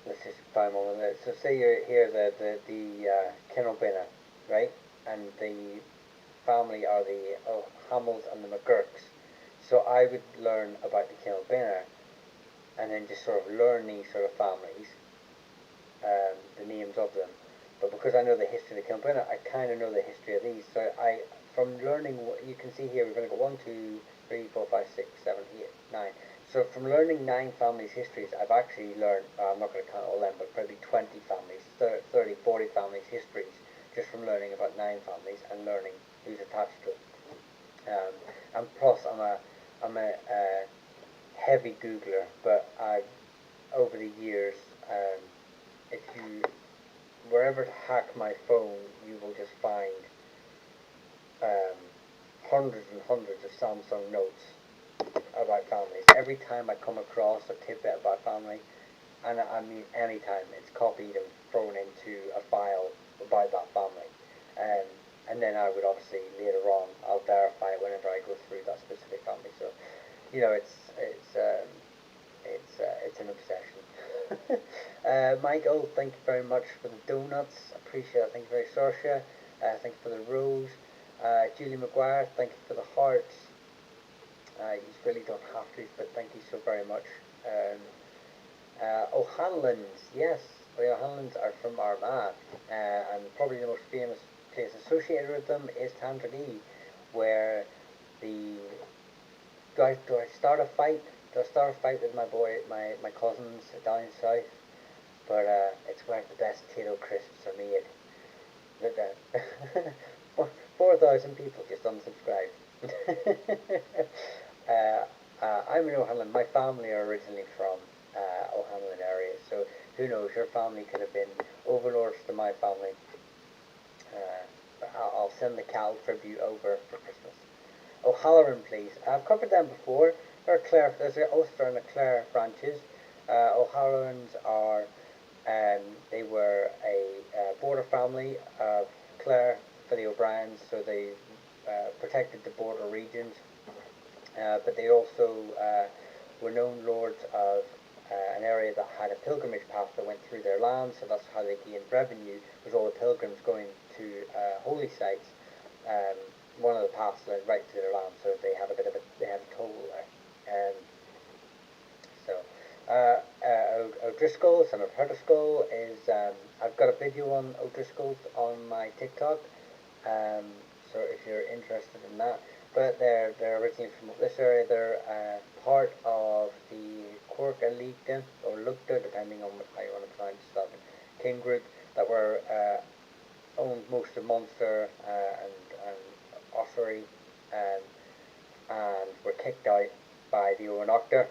let's just find one of this. So say you're here, the Kinobina, right? And the family are the Hamills and the McGurks. So I would learn about the Kinobina, and then just sort of learn these sort of families, the names of them. But because I know the history of the Kilbina, I kind of know the history of these. So from learning, you can see here, we've only got 1, 2, 3, 4, 5, 6, 7, 8, 9. So from learning 9 families' histories, I've actually learned, I'm not going to count all them, but probably 20 families, 30, 40 families' histories, just from learning about 9 families and learning who's attached to it. And plus, I'm a heavy Googler, but over the years, if you wherever to hack my phone, you will just find hundreds and hundreds of Samsung notes about families. Every time I come across a tidbit about family, and I mean any time, it's copied and thrown into a file about that family. And then I would obviously later on, I'll verify it whenever I go through that specific family. So, it's an obsession. Michael, thank you very much for the donuts. Appreciate it. Thank you very much, Saoirse. Thank you for the rose. Julie McGuire, thank you for the hearts. You really don't have to, but thank you so very much. O'Hanlon's, yes, the O'Hanlon's are from Armagh, and probably the most famous place associated with them is Tandragee, where do I start a fight? do I start a fight with my cousins down south? But it's where the best potato crisps are made. Look at 4,000 people just unsubscribed. I'm in O'Hanlon. My family are originally from O'Hanlon area, so who knows? Your family could have been overlords to my family. I'll send the Cal tribute over for Christmas. O'Halloran, please. I've covered them before. There's an Ulster and a Clare branches. O'Hallorans are, they were a border family of Clare for the O'Briens, so they protected the border regions. But they also were known lords of an area that had a pilgrimage path that went through their land, so that's how they gained revenue, was all the pilgrims going to holy sites. One of the paths led right through their land, so they had they had a toll there. O'Driscoll, son of Herdiscoll, is, I've got a video on O'Driscolls on my TikTok, so if you're interested in that. But they're originally from this area. They're part of the Cork Elite, or Lugda, depending on how you want to pronounce that, king group that were owned most of Munster and Ossory, and were kicked out by the Owenoctor.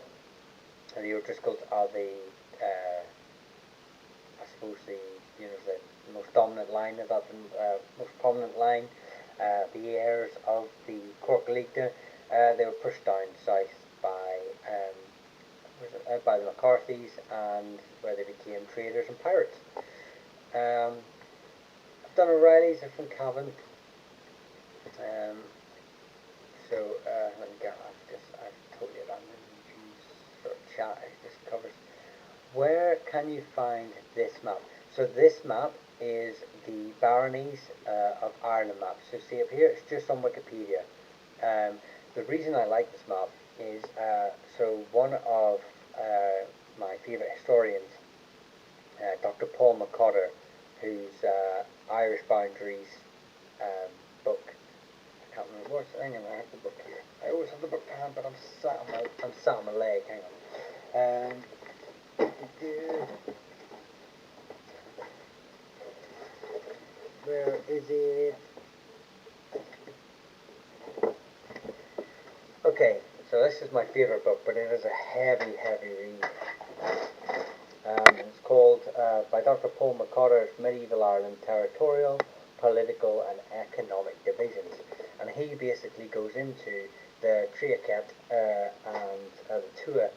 And the O'Driscolls are the, I suppose the most dominant line of that, most prominent line, the heirs of the Cork Elite. They were pushed down south by the McCarthys, and where they became traders and pirates. I've done O'Reillys, they're from Cavan. Let me get, I've totally abandoned sort of chat. It just covers. Where can you find this map? So this map is the baronies of Ireland map. So see up here, it's just on Wikipedia. The reason I like this map is, so one of my favourite historians, Dr. Paul McCotter, whose Irish Boundaries book, I can't remember what's, hang on, I have the book here. I always have the book to hand, but I'm sat on my leg, hang on. Where is it? Okay, so this is my favourite book, but it is a heavy read. It's called, by Dr. Paul McCotter, Medieval Ireland Territorial, Political and Economic Divisions. And he basically goes into the Triaket and the Tua,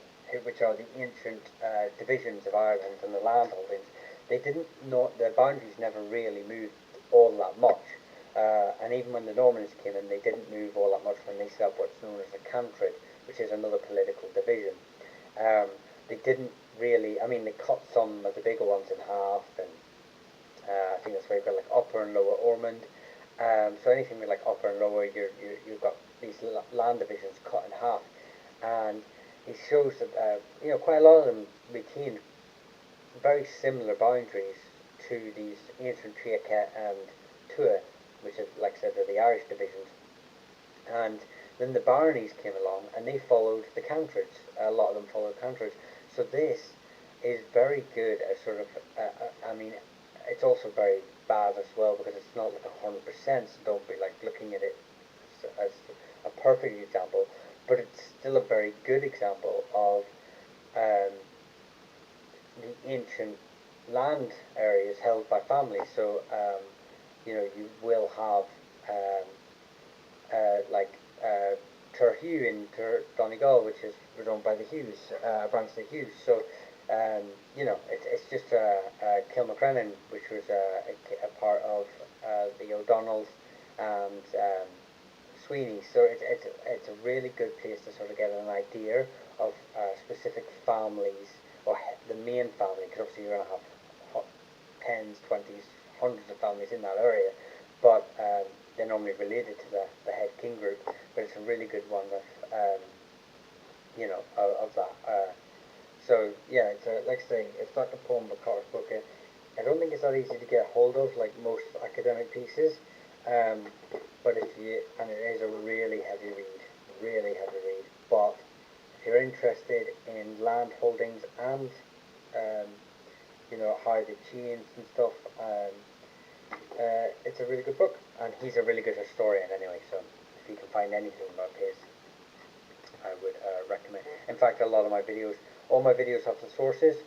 which are the ancient divisions of Ireland and the land holdings. The boundaries never really moved all that much. And even when the Normans came in, they didn't move all that much when they set up what's known as a cantred, which is another political division. They didn't really, I mean, they cut some of the bigger ones in half, and I think that's why you've got like Upper and Lower Ormond. So anything with like Upper and Lower, you've got these land divisions cut in half. And it shows that, quite a lot of them retain very similar boundaries to these ancient Triaket and Tua, which is, like I said, are the Irish divisions. And then the baronies came along and they followed the cantreds. A lot of them followed cantreds. So this is very good as sort of, I mean, it's also very bad as well because it's not like 100%, so don't be like looking at it as a perfect example, but it's still a very good example of the ancient land areas held by families. So you will have Turhugh in Donegal, which was owned by the Hughes, a branch of the Hughes. So it's just Kilmacrennan, which was a part of the O'Donnells and Sweeney. So it's a really good place to sort of get an idea of specific families, or the main family, because obviously you're going to have tens, 20s, hundreds of families in that area, but they're normally related to the head king group. But it's a really good one of that. So yeah, it's like I say, it's Dr. Paul McCart's book. I don't think it's that easy to get hold of, like most academic pieces. But it is a really heavy read, But if you're interested in land holdings and you know, how they changed and stuff, it's a really good book, and he's a really good historian anyway, so if you can find anything about his, I would recommend. In fact, a lot of my videos, all my videos have the sources,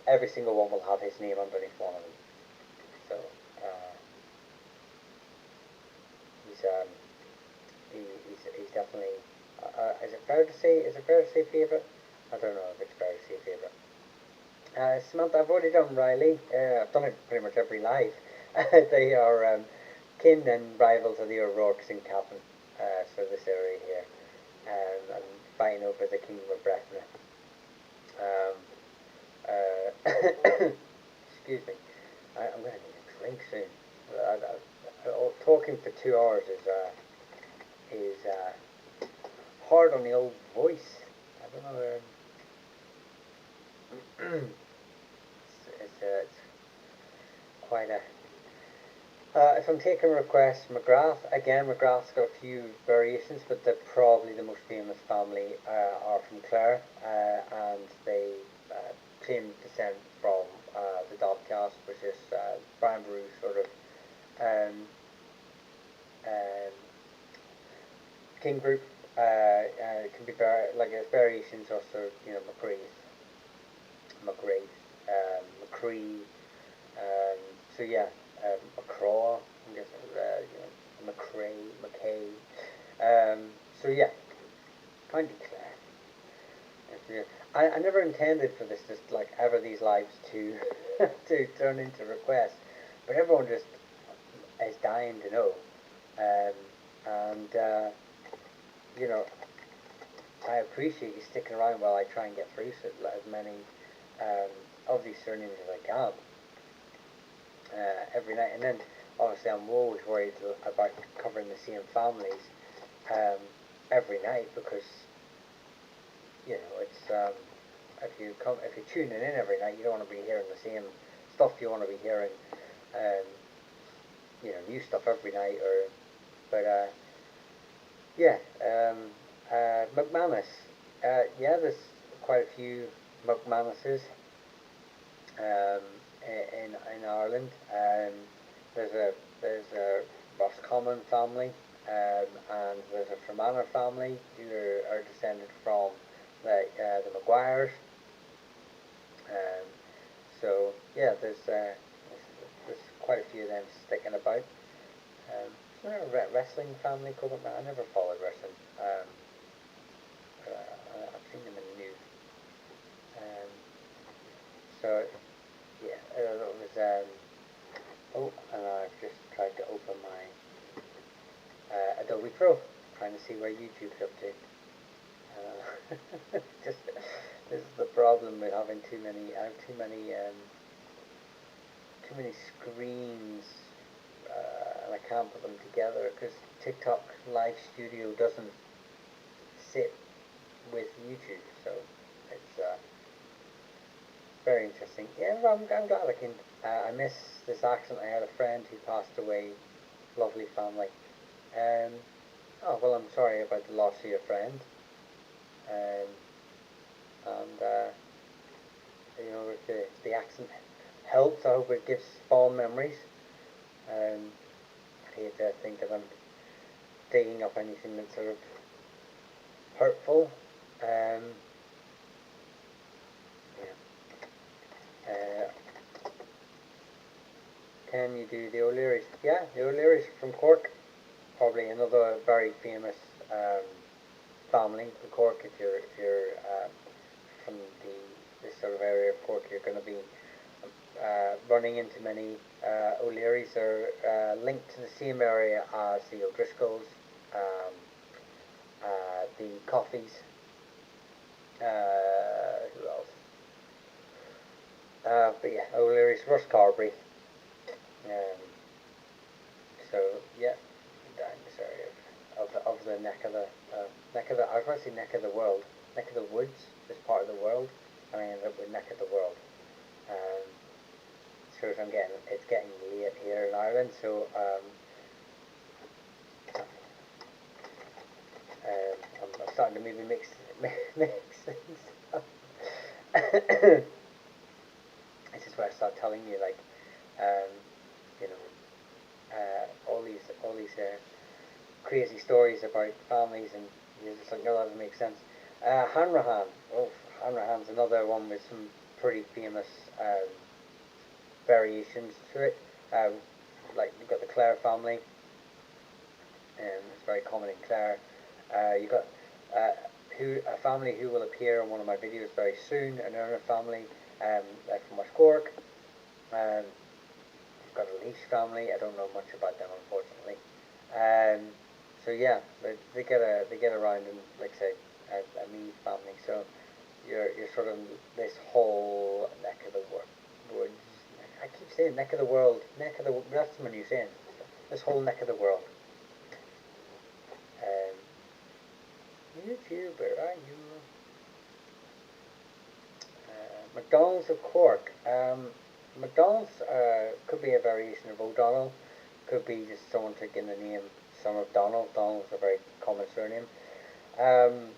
every single one will have his name underneath one of them. So, he's definitely, is it fair to say favourite? I don't know if it's fair to say favourite. Samantha, I've already done Riley. I've done it pretty much every live. They are kin and rivals of the O'Rourke's in Cavan, so this area here. And fighting over the Kingdom of Brethna. Excuse me. I'm going to need a drink soon. Talking for 2 hours is hard on the old voice. I don't know. It's quite a. If I'm taking requests, McGrath, again, McGrath's got a few variations, but they're probably the most famous family are from Clare, and they claim descent from the Dobcast, which is Brian Brew sort of king group. It can be like variations also, you know, McCree, so yeah, McCraw, I'm guessing, you know, McKay, so yeah, County Clare. I never intended for this, just like ever these lives to to turn into requests, but everyone just is dying to know, and you know, I appreciate you sticking around while I try and get through as many of these surnames as I can every night. And then obviously I'm always worried about covering the same families every night, because you know, it's if you're tuning in every night, you don't want to be hearing the same stuff. You want to be hearing you know, new stuff every night. But yeah, McManus. Yeah, there's quite a few McManuses in Ireland. There's a Roscommon family, and there's a Fermanagh family who are descended from the Maguires. So yeah, there's quite a few of them sticking about. Is there a wrestling family called McManus? I never followed wrestling. I've seen them in the news. So yeah, it was. Oh, and I've just tried to open my Adobe Pro, trying to see where YouTube's up to. Just this is the problem with having too many. I have too many screens, and I can't put them together because TikTok Live Studio doesn't sit with YouTube, so it's very interesting. Yeah, I'm glad I can. I miss this accent. I had a friend who passed away. Lovely family. Oh well, I'm sorry about the loss of your friend. And you know, if the accent helps, I hope it gives fond memories. I hate to think that I'm digging up anything that's sort of hurtful. Yeah. Can you do the O'Learys? Yeah, the O'Learys from Cork, probably another very famous family in Cork. If you're from this sort of area of Cork, you're going to be running into many O'Learys. Are linked to the same area as the O'Driscolls, the Coffees. Who else? But yeah, O'Leary's, Russ Carberry. So yeah, down this area of the neck of the I was going to say neck of the world, neck of the woods, this part of the world, and I ended up with neck of the world. So as it's getting late here in Ireland, so I'm starting to maybe mix mixing stuff. This is where I start telling you, like, um, you know, all these crazy stories about families, and you're just like, no, that doesn't make sense. Hanrahan. Oh, Hanrahan's another one with some pretty famous variations to it. Um, like, you've got the Clare family, it's very common in Clare. You've got a family who will appear on one of my videos very soon, another family like from West Cork. You've got a Leash family. I don't know much about them, unfortunately. So yeah, they get around in, like I say, a Meath family. So you're sort of this whole neck of the woods. I keep saying neck of the world, neck of the. That's my new saying. This whole neck of the world. Um, YouTube, where are you? McDonald's of Cork. McDonald's could be a variation of O'Donnell. Could be just someone taking the name son of Donald. Donald's a very common surname. Um,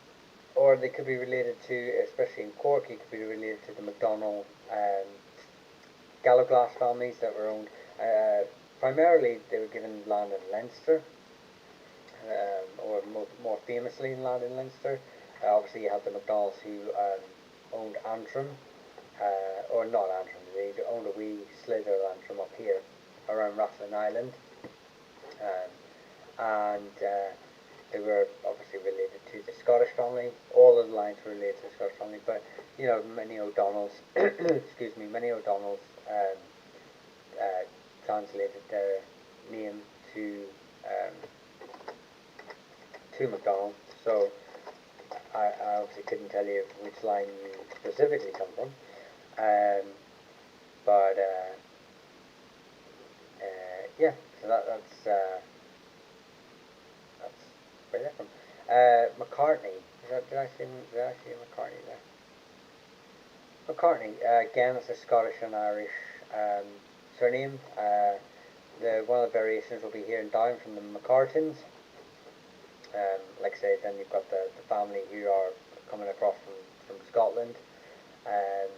or they could be related to, especially in Cork, you could be related to the McDonald Gallowglass families that were owned. Primarily, they were given land in Leinster, or more famously in land in Leinster. Obviously, you have the McDonalds who owned Antrim, or not Antrim, they owned a wee slither of Antrim up here around Rathlin Island. And they were obviously related to the Scottish family. All of the lines were related to the Scottish family, but you know, many O'Donnells, excuse me, many O'Donnells translated their name um, to McDonald. So I obviously couldn't tell you which line you specifically come from, um, but yeah, so that's where they're from. McCartney. Did I say McCartney there? McCartney. Again, it's a Scottish and Irish um, surname. One of the variations will be here in Down from the McCartins. Like I say, then you've got the family who are coming across from Scotland. Um,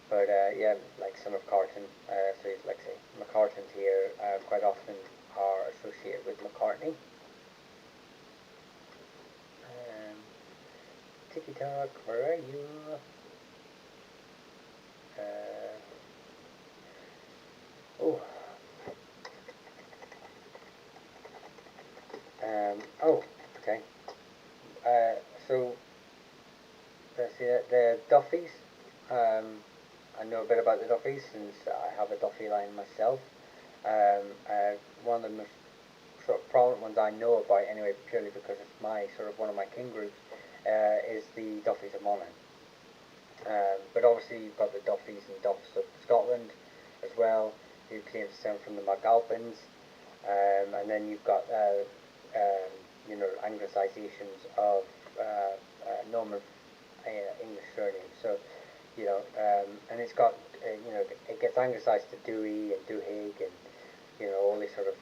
but yeah, like son of Carton. So like I say, McCartins here quite often are associated with McCartney. Tiki Talk, where are you? Oh. Oh, okay. So, let's see, the Duffys. I know a bit about the Duffys since I have a Duffy line myself. One of the most sort of prominent ones I know about, anyway, purely because it's my sort of one of my king groups, is the Duffys of Monaghan. But obviously you've got the Duffys and Duffs of Scotland as well, who claim to stem from the MacAlpins, and then you've got you know, Anglicizations of Norman English surnames. So you know, and it's got you know, it gets anglicized to Dewey and Duhigg and you know, all these sort of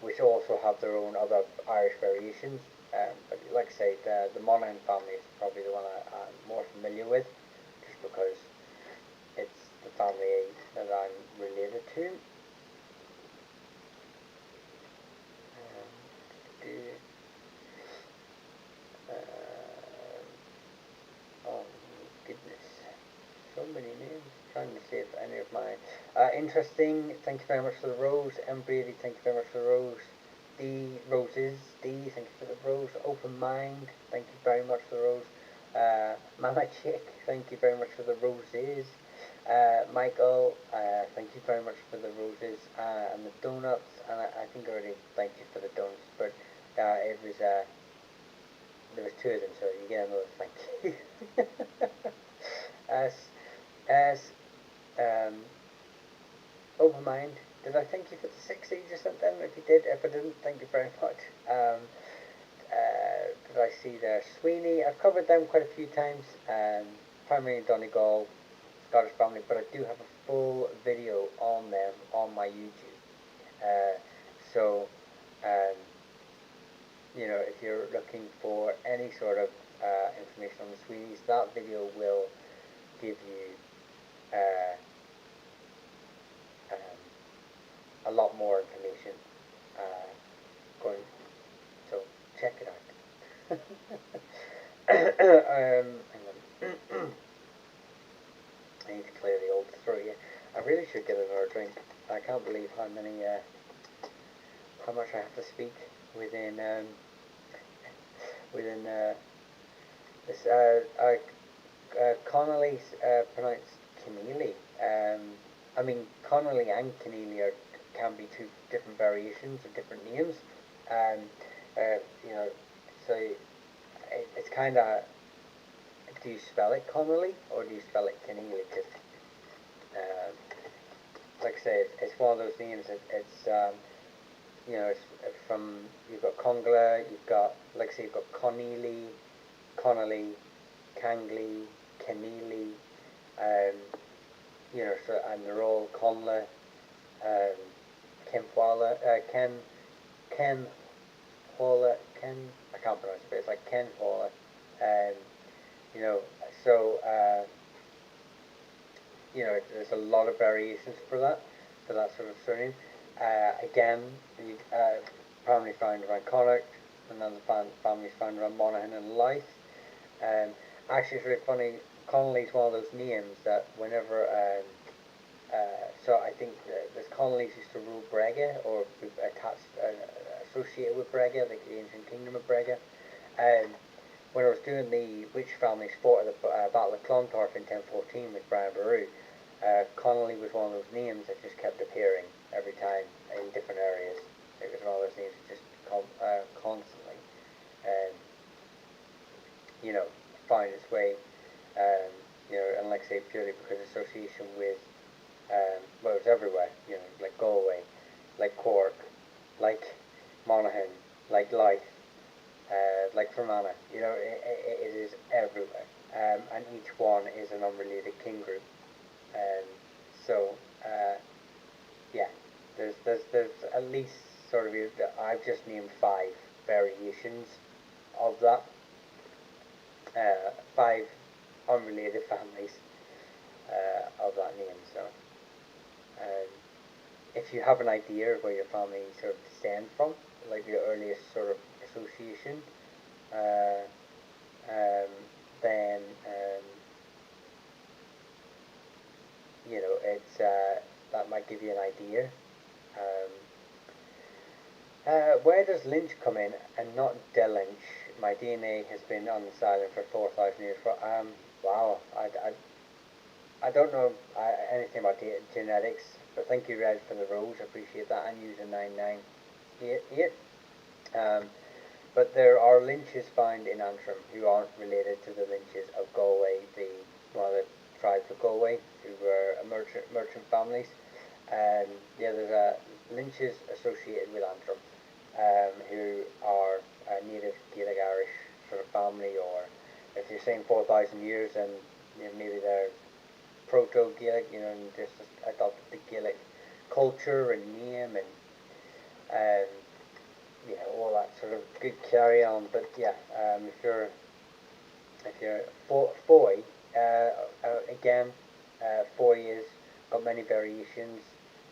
which also have their own other Irish variations. But like I say, the Monaghan family is probably the one I'm more familiar with, just because it's the family that I'm related to. Oh goodness, so many names. Trying to see if any of my interesting. Thank you very much for the rose. M Brady, thank you very much for the rose. D Roses, D, thank you for the rose. Open Mind, thank you very much for the rose. Mama Chick, thank you very much for the roses. Michael, thank you very much for the roses and the donuts. And I think I already thanked you for the donuts, but it was there was two of them, so you get another thank you. as Open Mind, did I thank you for the 6 that you just sent them? If you did, if I didn't, thank you very much. Did I see there? Sweeney, I've covered them quite a few times, primarily in Donegal, Scottish family, but I do have a full video on them on my YouTube. So, you know, if you're looking for any sort of information on the Sweeneys, that video will give you a lot more information going, so check it out. Hang on. I need to clear the old throat here. I really should get another drink. I can't believe how much I have to speak within this. Connolly's pronounced Keneally. I mean, Connolly and Keneally can be two different variations of different names. You know, so it's kind of, do you spell it Connolly or do you spell it Keneally? Because, like I say, it's one of those names. It's you know, it's from, you've got Congla, you've got, like I say, you've got Conneely, Connolly, Kangley, Keneally, you know, so, and they're all Conla, Kenwala, Ken Hawla, I can't pronounce it, but it's like Ken Hawla, you know, so, you know, there's a lot of variations for that sort of surname. Again, you primarily found around Connacht, and then the families found around Monaghan and Louth. Actually, it's really funny. Connolly's one of those names that whenever, so I think there's Connolly's used to rule Brega, or attached, associated with Brega, like the ancient kingdom of Brega. When I was doing the which families fought at the Battle of Clontarf in 1014 with Brian Boru, Connolly was one of those names that just kept appearing every time in different areas. It was one of those names that just constantly, you know, find its way, you know, and like I say, purely because association with, well, it's everywhere, you know, like Galway, like Cork, like Monaghan, like Louth, like Fermanagh, you know, it is everywhere, and each one is an unrelated kin group, so, yeah, there's at least sort of, I've just named 5 variations of that, 5 unrelated families of that name. So, if you have an idea of where your family sort of descend from, like your earliest sort of association, then you know, it's that might give you an idea. Where does Lynch come in and not Delynch? My DNA has been on the island for 4,000 years. Wow, I don't know anything about genetics, but thank you, Red, for the rose. I appreciate that. I'm using 998. But there are Lynches found in Antrim who aren't related to the Lynches of Galway, one of the tribes of Galway, who were merchant families. Yeah, there's Lynches associated with Antrim, who are native Gaelic Irish sort of family, or if you're saying 4,000 years, then you know, maybe they're Proto-Gaelic, you know, and just adopted the Gaelic culture and name and you know, all that sort of good carry on. But yeah, if you're Foy, again, Foy is got many variations.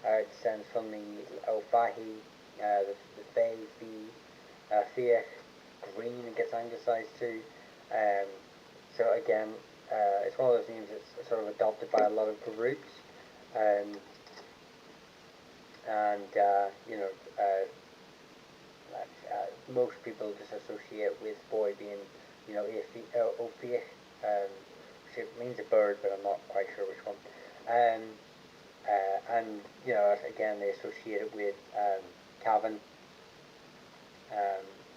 It descends from the O'Fahy, the Fay, Fiach, Green, it gets anglicised too. So again, it's one of those names that's sort of adopted by a lot of groups, and you know, most people just associate with Foy being, you know, O'Fiach, which means a bird, but I'm not quite sure which one. And you know, again, they associate it with Cavan,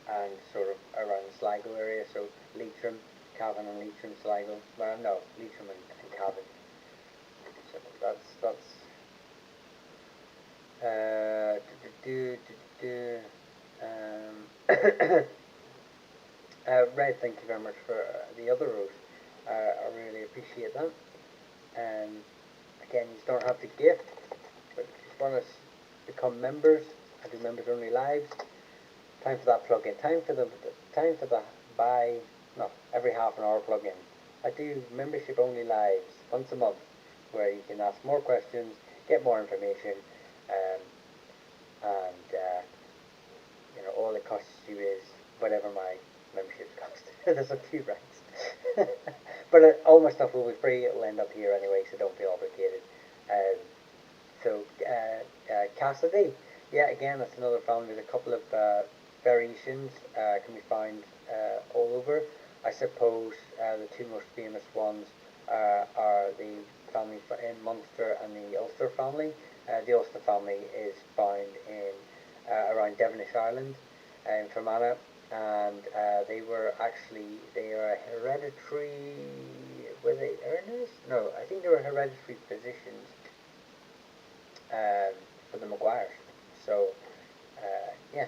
and sort of around the Sligo area, so Leitrim, Cavan and Leitrim, Sligo. Well, no, Leitrim and Cavan. So that's Red, thank you very much for the other rose. I really appreciate that. Again, you don't have to gift, but if you want to become members, I do members only lives. Time for that plug-in. Time for the every half an hour plug-in. I do membership only lives once a month where you can ask more questions, get more information, um, and all it costs you is whatever my memberships cost. There's a few ranks. But all my stuff will be free. It'll end up here anyway, so don't feel obligated. Um, Cassidy, yeah, again, that's another family with a couple of variations can be found all over. I suppose the two most famous ones are the family in Munster and the Ulster family. The Ulster family is found in around Devonish Island in Fermanagh, and they are hereditary. Were they earners? No, I think they were hereditary physicians for the Maguires. So yeah,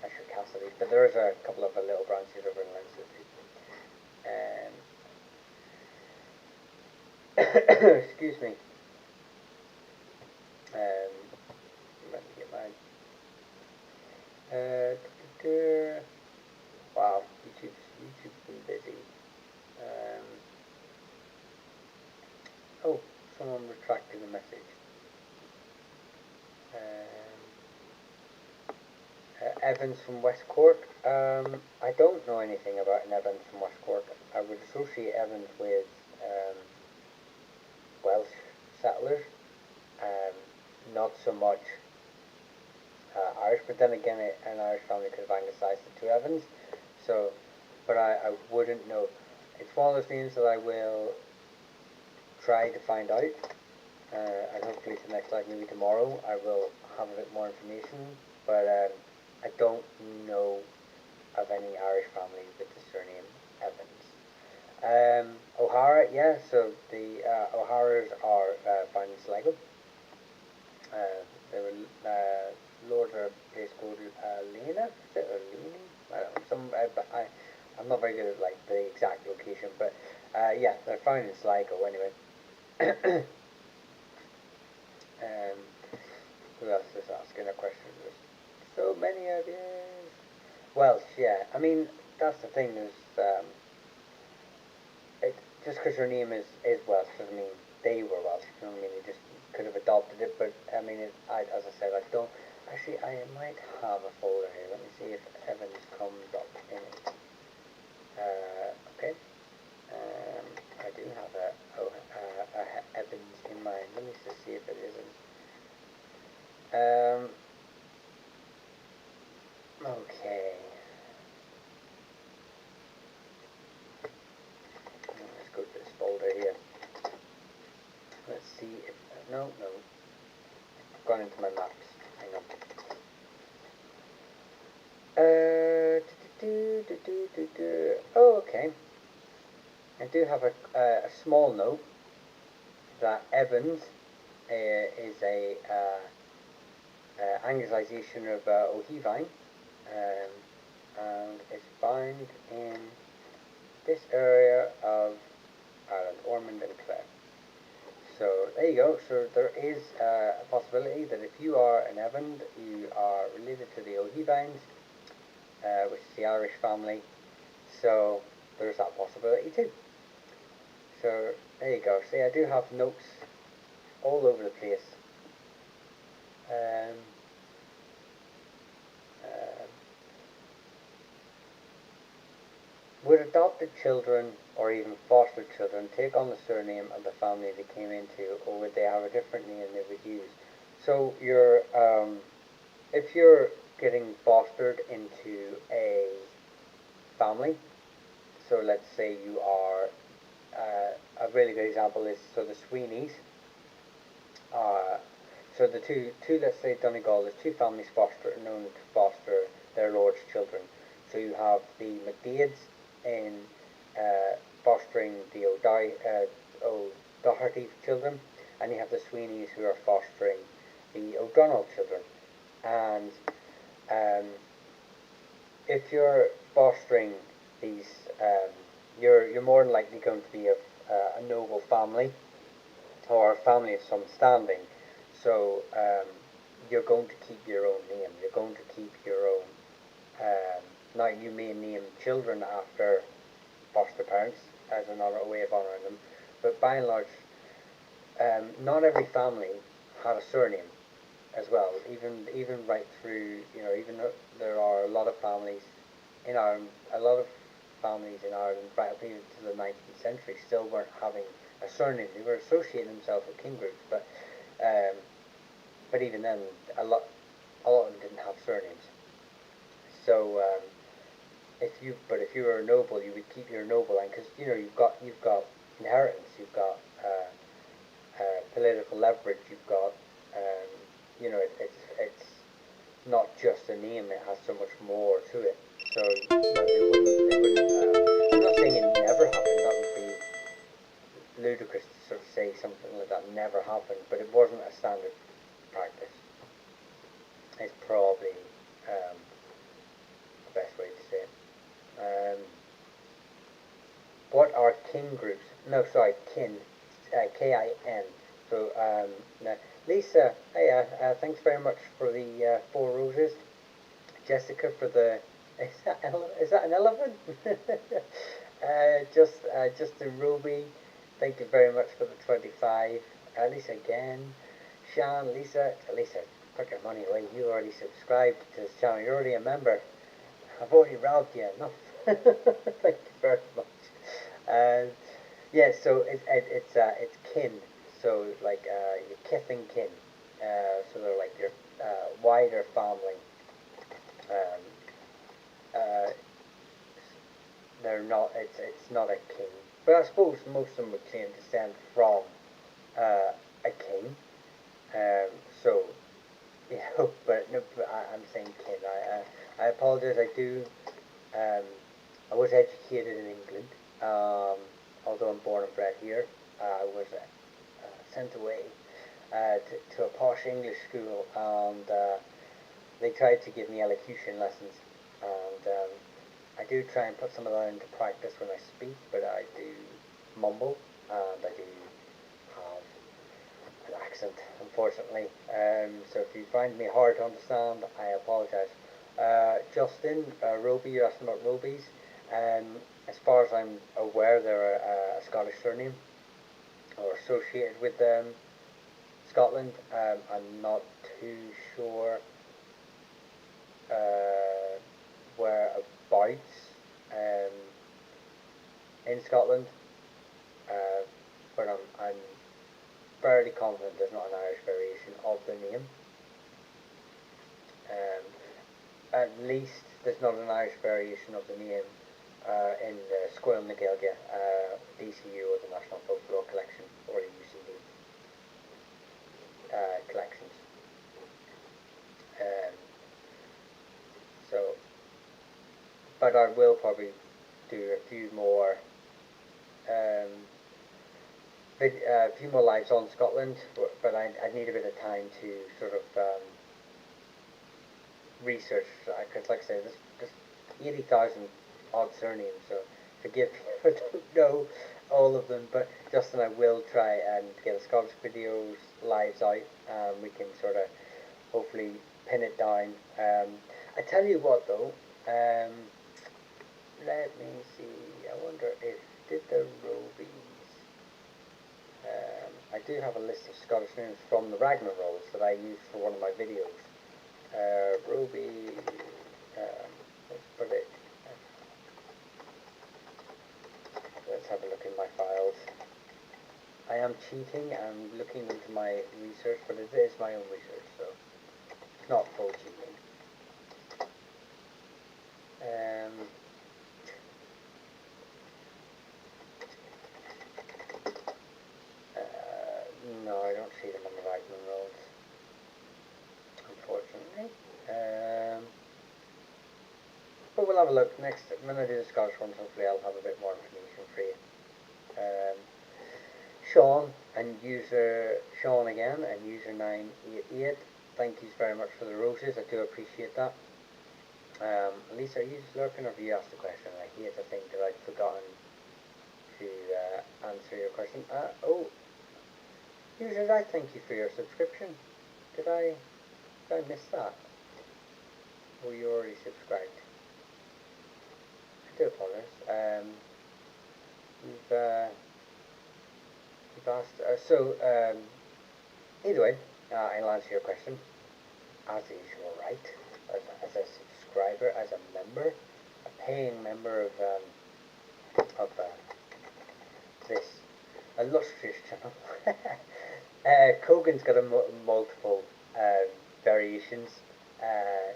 actually Cassidy, but there is a couple of little branches over in Leinster too. Excuse me. Let me get mine. Wow, YouTube's been busy. Um, oh, someone retracted the message. Evans from West Cork. I don't know anything about an Evans from West Cork. I would associate Evans with Welsh settlers, not so much Irish, but then again, an Irish family could have anglicised the two Evans. So, but I wouldn't know. It's one of those names that I will try to find out, and hopefully tonight, like maybe tomorrow, I will have a bit more information. But I don't know of any Irish family with the surname Evans. O'Hara, yeah, so the O'Haras are found in Sligo. They were lord of a place called Lena, is it, or Leaning? I don't know, I'm not very good at like the exact location, but yeah, they're found in Sligo anyway. um, who else is asking a question? There's so many ideas. Welsh, yeah. I mean, that's the thing. Just because your name is Welsh doesn't mean they were Welsh. You know what I mean? They just could have adopted it. But I mean, as I said, I don't. Actually, I might have a folder here. Let me see if Evans comes up in it. Okay. I do have a Evans in mind. Let me just see if it isn't. Okay. Let's go to this folder here. Let's see if no. I've gone into my maps. Hang on. Oh, okay. I do have a small note that Evans is a anglicisation of O'Hivine, and is found in this area of Ireland, Ormond and Clare. So there you go. So there is a possibility that if you are an Evan, you are related to the O'Hivines, which is the Irish family. So there's that possibility too. So there you go. See, I do have notes all over the place. Would adopted children or even foster children take on the surname of the family they came into, or would they have a different name they would use? So if you're getting fostered into a family, so let's say you are, a really good example is, so the Sweeneys, so the two let's say Donegal, there's two families known to foster their lord's children. So you have the McDades in fostering the O'Doherty children, and you have the Sweeneys who are fostering the O'Donnell children. And if you're fostering these, you're more than likely going to be of a noble family or a family of some standing. So you're going to keep your own name. You're going to keep your own Now you may name children after foster parents as another way of honouring them, but by and large, not every family had a surname as well. Even right through, even though there are a lot of families in Ireland, right up even to the 19th century, still weren't having a surname. They were associating themselves with king groups, but even then, a lot of them didn't have surnames. So if you were a noble, you would keep your noble line because you've got inheritance, you've got political leverage, you've got it's not just a name; it has so much more to it. So they wouldn't. I'm not saying it never happened. That would be ludicrous to sort of say something like that never happened, but it wasn't a standard practice. It's probably the best way to say it. What are kin groups? No, sorry, kin. Kin. So, now, Lisa, hey, thanks very much for the 4 roses. Jessica for the. Is that an elephant? Justin Ruby, thank you very much for the 25. Lisa again. Sean, Lisa, put your money away. You already subscribed to this channel. You're already a member. I've already robbed you enough. Thank you very much. Yeah, so it's kin. So like your kith and kin. So they're like your wider family. Um, uh, they're not. It's not a king. But I suppose most of them would claim descent from a king. So but no, I'm saying kin. I apologize. I was educated in England, although I'm born and bred here. I was sent away to a posh English school, and they tried to give me elocution lessons. And I do try and put some of that into practice when I speak, but I do mumble, and I do have an accent, unfortunately. So if you find me hard to understand, I apologise. Justin, Roby, you're asking about Robies. As far as I'm aware, they're a Scottish surname or associated with Scotland. I'm not too sure whereabouts in Scotland, but I'm fairly confident there's not an Irish variation of the name. At least there's not an Irish variation of the name in the Scoil na Gaeilge, DCU, or the National Folklore Collection, or the UCD collections. So, but I will probably do a few more lives on Scotland, but I need a bit of time to sort of research, because like I say, there's 80,000 odd surnames, so forgive me if I don't know all of them, but Justin, I will try and get a Scottish videos lives out, we can sort of hopefully pin it down. I tell you what though, let me see, I wonder if, did the Robies, I do have a list of Scottish names from the Ragnar rolls that I used for one of my videos. Roby, let's put it, let's have a look in my files. I am cheating, I'm looking into my research, but it is my own research, so it's not full cheating. No, I don't see them on the Ragnar rolls, unfortunately. But we'll have a look next. When I do the Scottish ones, hopefully I'll have a bit more information for you. Sean and user Sean again and user 988. Thank you very much for the roses. I do appreciate that. Lisa, are you just lurking, or have you asked a question? I hate to think that I'd forgotten to answer your question. Oh, users, I thank you for your subscription. Did I miss that? Or you already subscribed? do apologize. You've, you've asked, either way, I'll answer your question, as usual, right? As a subscriber, as a member, a paying member of this illustrious channel. Kogan's got multiple variations. Uh,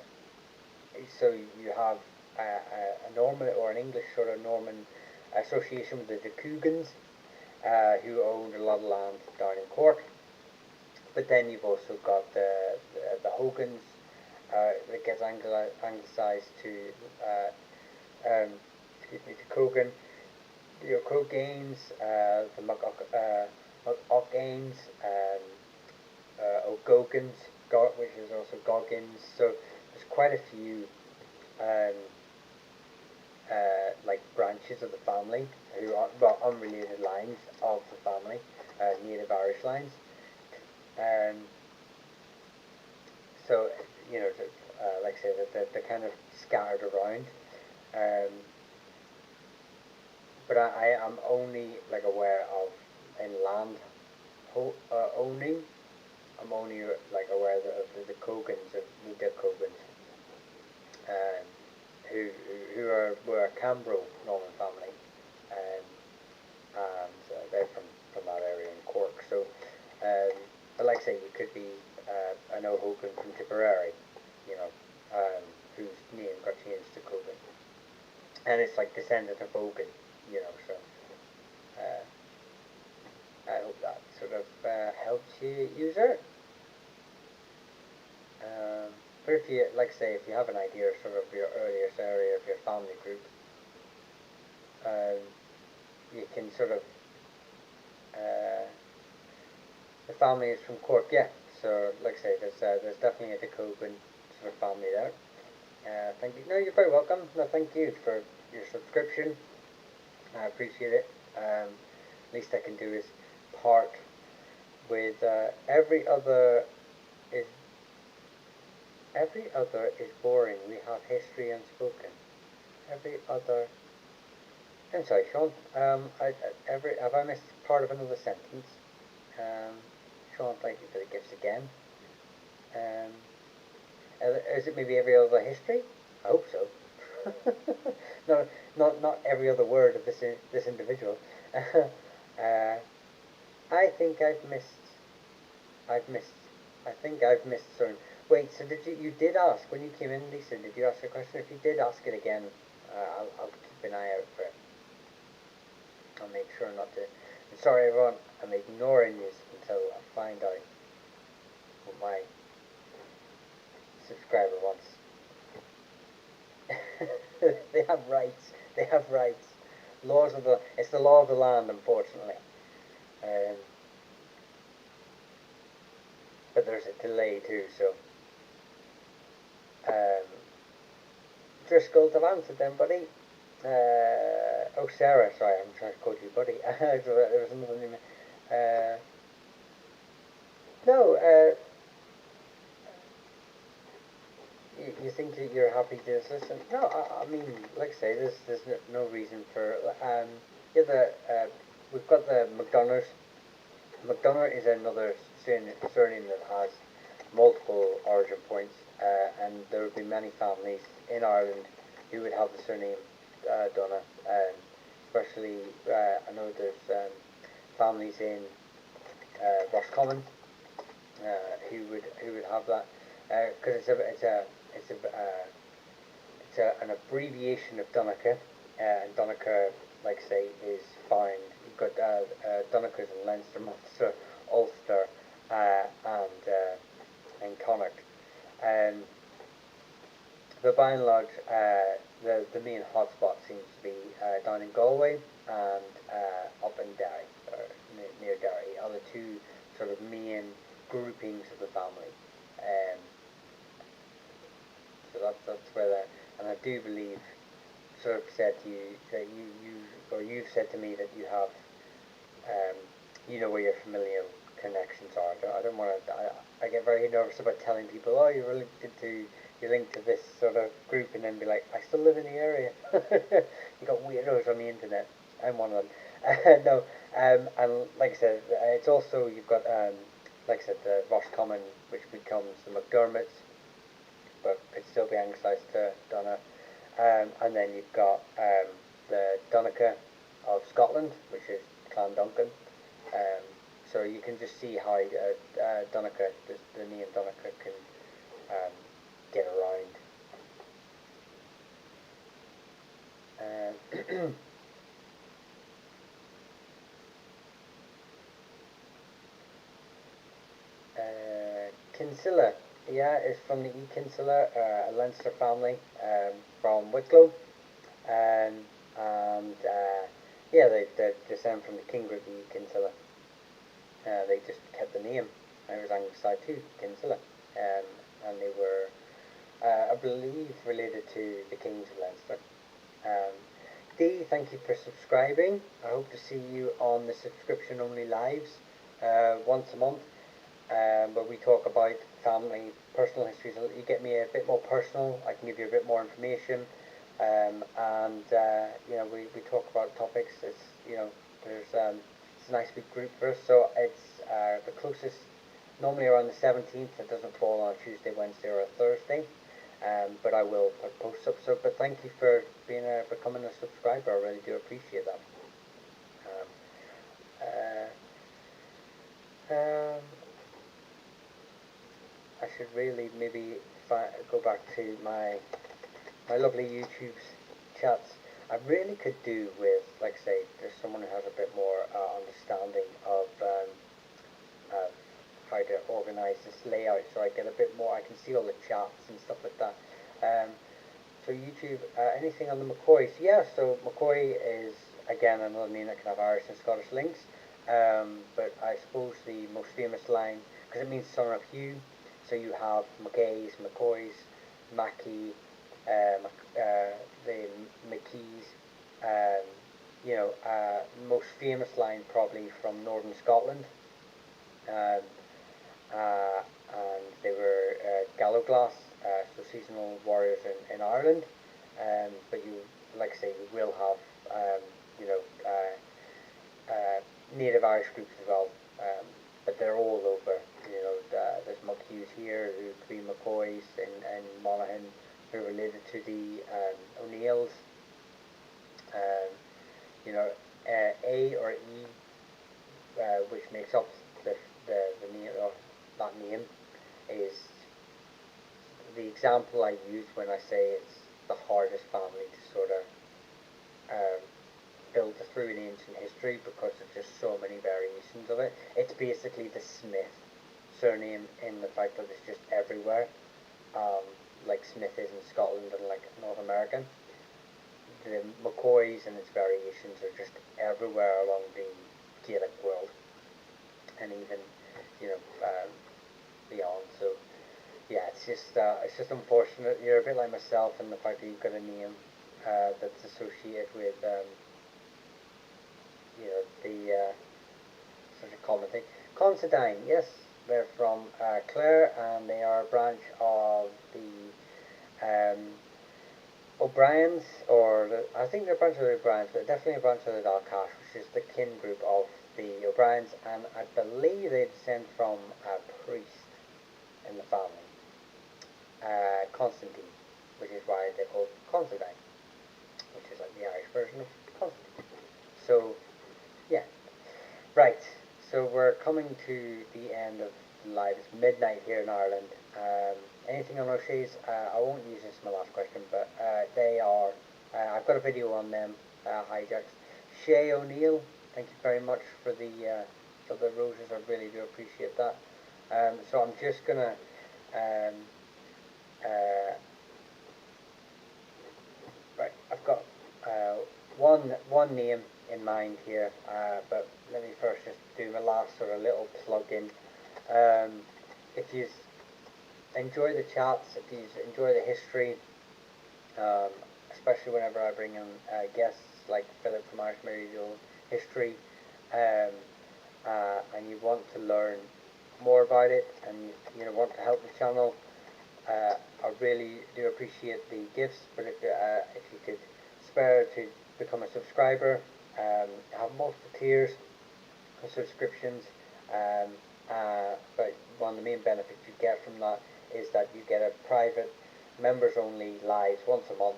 so you have a Norman or an English sort of Norman association with the Cogans, who owned a lot of land down in Cork. But then you've also got the Hogans, that gets anglicised to excuse me, to Kogan. Your Croganes, the O'Gains, O'Gogans, which is also Goggins. So there's quite a few like branches of the family who are, well, unrelated lines of the family, native Irish lines. So you know, like I say, that they're kind of scattered around. Um, but I am only like aware of in land owning. I'm only like aware of the Cogans, of the Cogans, um, were a Cambro Norman family, and they're from that area in Cork. So, but like I say, you could be an O'Hogan from Tipperary, you know, whose name got changed to Cogan, and it's like descendant of Hogan, you know. So, I hope that sort of helps you, user. But if you, like say, if you have an idea of sort of your earliest area of your family group, you can sort of, the family is from Cork, yeah. So, like I say, there's definitely a Decogan sort of family there. Thank you. No, you're very welcome. No, thank you for your subscription. I appreciate it. Least I can do is part with every other is boring. We have history unspoken. Every other. I'm sorry, Sean. Have I missed part of another sentence? Sean, thank you for the gifts again. Is it maybe every other history? I hope so. No, not every other word of this individual. I think I've missed. I've missed. I think I've missed certain. Wait, so you did ask when you came in, Lisa? Did you ask a question? If you did ask it again, I'll keep an eye out for it. I'll make sure not to. I'm sorry, everyone. I'm ignoring this until I find out what my subscriber wants. They have rights. They have rights. It's the law of the land, unfortunately. But there's a delay too, so. Driscoll, I've answered them, buddy. Oh, Sarah, sorry, I'm trying to call you buddy. There was another name. No, you think that you're happy to listen? No, I mean, like I say, there's no reason for. Yeah, we've got the McDonoughs. McDonough is another surname that has multiple origin points, and there would be many families in Ireland who would have the surname Donna, especially I know there's families in Roscommon who would have that, because it's an abbreviation of Donegal, and Donegal, like I say, is found. You've got Donegals in Leinster, Munster, Ulster, and Connacht. But by and large, the main hotspot seems to be down in Galway and up in Derry, or near Derry, are the two sort of main groupings of the family. So that's where that, and I do believe, sort of said to you that you've said to me that you have, you know where your familial connections are. I don't want to. I get very nervous about telling people, oh, you're related to you link to this sort of group and then be like, I still live in the area. You got weirdos on the internet. I'm one of them. No, and like I said, it's also, you've got, like I said, the Roscommon, which becomes the McDermotts, but it'd still be anglicised to Donna. And then you've got the Donegal of Scotland, which is Clan Duncan. So you can just see how Donegal, the name Donegal, can get around. Kinsella, yeah, is from the E. Kinsella, a Leinster family from Wicklow. And yeah, they descend from the king group, the Kinsella. They just kept the name. It was anglicised too, Kinsella. And they were, I believe, related to the kings of Leinster. Um, Dee, thank you for subscribing. I hope to see you on the subscription-only lives once a month, where we talk about family, personal histories. You get me a bit more personal. I can give you a bit more information, and you know, we talk about topics. It's, you know, it's a nice big group for us. So it's the closest, normally around the 17th. It doesn't fall on a Tuesday, Wednesday, or a Thursday. But I will post up. So, but thank you for becoming a subscriber. I really do appreciate that. Um, I should really maybe go back to my lovely YouTube chats. I really could do with, like, say, there's someone who has a bit more understanding of how to organise this layout, so I get a bit more. I can see all the chats and stuff like that. So YouTube, anything on the McCoys? Yeah, so McCoy is, again, another name that can have Irish and Scottish links. But I suppose the most famous line, because it means son of Hugh, so you have McKays, McCoys, Mackie, the McKees. You know, most famous line probably from Northern Scotland. Um, and they were Gallowglass, so seasonal warriors in Ireland. But you, like I say, you will have, you know, native Irish groups as well. But they're all over. You know, there's McHughes here, who could be McCoys, and Monaghan, who are related to the O'Neills. You know, A or E, which makes up the name of that name, is the example I use when I say it's the hardest family to sort of build through in ancient history, because there's just so many variations of it. It's basically the Smith surname, in the fact that it's just everywhere, like Smith is in Scotland and like North America. The McCoys and its variations are just everywhere along the Gaelic world, and even, you know, beyond. So yeah, it's just unfortunate. You're a bit like myself in the fact that you've got a name that's associated with you know, the such a common thing. Considine, yes, they're from Clare, and they are a branch of the O'Briens, or I think they're a branch of the O'Briens, but definitely a branch of the Dalcash, which is the kin group of the O'Briens, and I believe they descend from a priest in the family, Constantine, which is why they're called Considine, which is like the Irish version of Constantine. So, yeah. Right, so we're coming to the end of live. It's midnight here in Ireland. Anything on O'Shea's? I won't use this as my last question, but they are, I've got a video on them, hijacks. Shay O'Neill, thank you very much for the roses. I really do appreciate that. So I'm just gonna right. I've got one name in mind here, but let me first just do my last sort of little plug-in. If you enjoy the chats, if you enjoy the history, especially whenever I bring in guests like Philip from Irish Medieval History, and you want to learn more about it, and you know, want to help the channel, I really do appreciate the gifts, but if you could spare to become a subscriber, have multiple tiers of subscriptions, um, but one of the main benefits you get from that is that you get a private members only live once a month,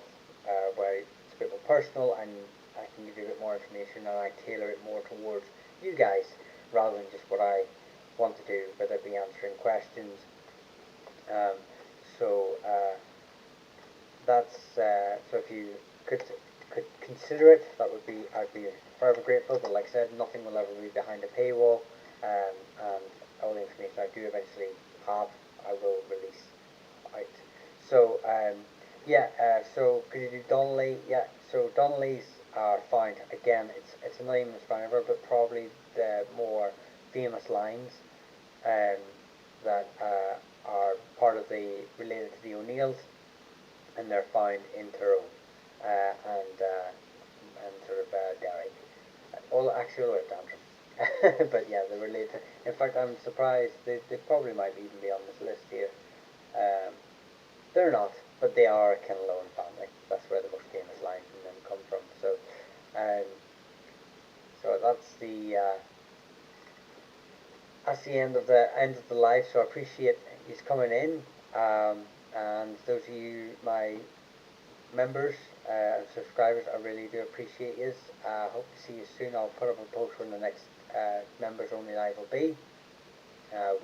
where it's a bit more personal and I can give you a bit more information and I tailor it more towards you guys rather than just what I want to do, whether it be answering questions. Um, so that's so if you could consider it, that would be, I'd be forever grateful. But like I said, nothing will ever be behind a paywall, and all the information I do eventually have, I will release out. So yeah, so could you do Donnelly? Yeah, so Donnelly's are found again. It's a name that's found ever, but probably the more famous lines um, that are part of the related to the O'Neills, and they're found in Tyrone and sort of Derry. All actually all at Antrim. But yeah, they're related. In fact, I'm surprised they probably might even be on this list here. Um, they're not, but they are a Kinloan family. That's where the most famous lines from them come from. Um, so that's the end of the live. So I appreciate you coming in, and those of you my members and subscribers, I really do appreciate you. Hope to see you soon. I'll put up a post when the next members only live will be,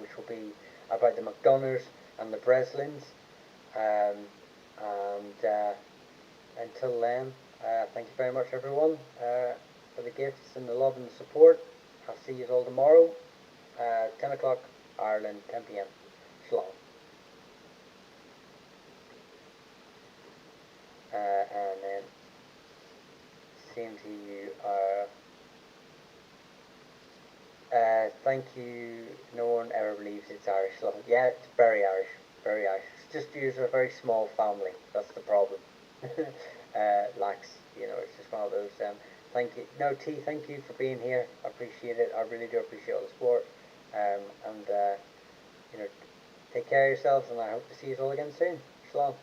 which will be about the McDonoughs and the Breslins. And until then, thank you very much, everyone, for the gifts and the love and the support. I'll see you all tomorrow, 10 o'clock Ireland, 10 p.m. Shalom. And then, same to you. Thank you. No one ever believes it's Irish. Yeah, it's very Irish. Very Irish. It's just you're a very small family. That's the problem. Lacks, it's just one of those. Thank you. No, T, thank you for being here. I appreciate it. I really do appreciate all the support. And, take care of yourselves, and I hope to see you all again soon. Shalom.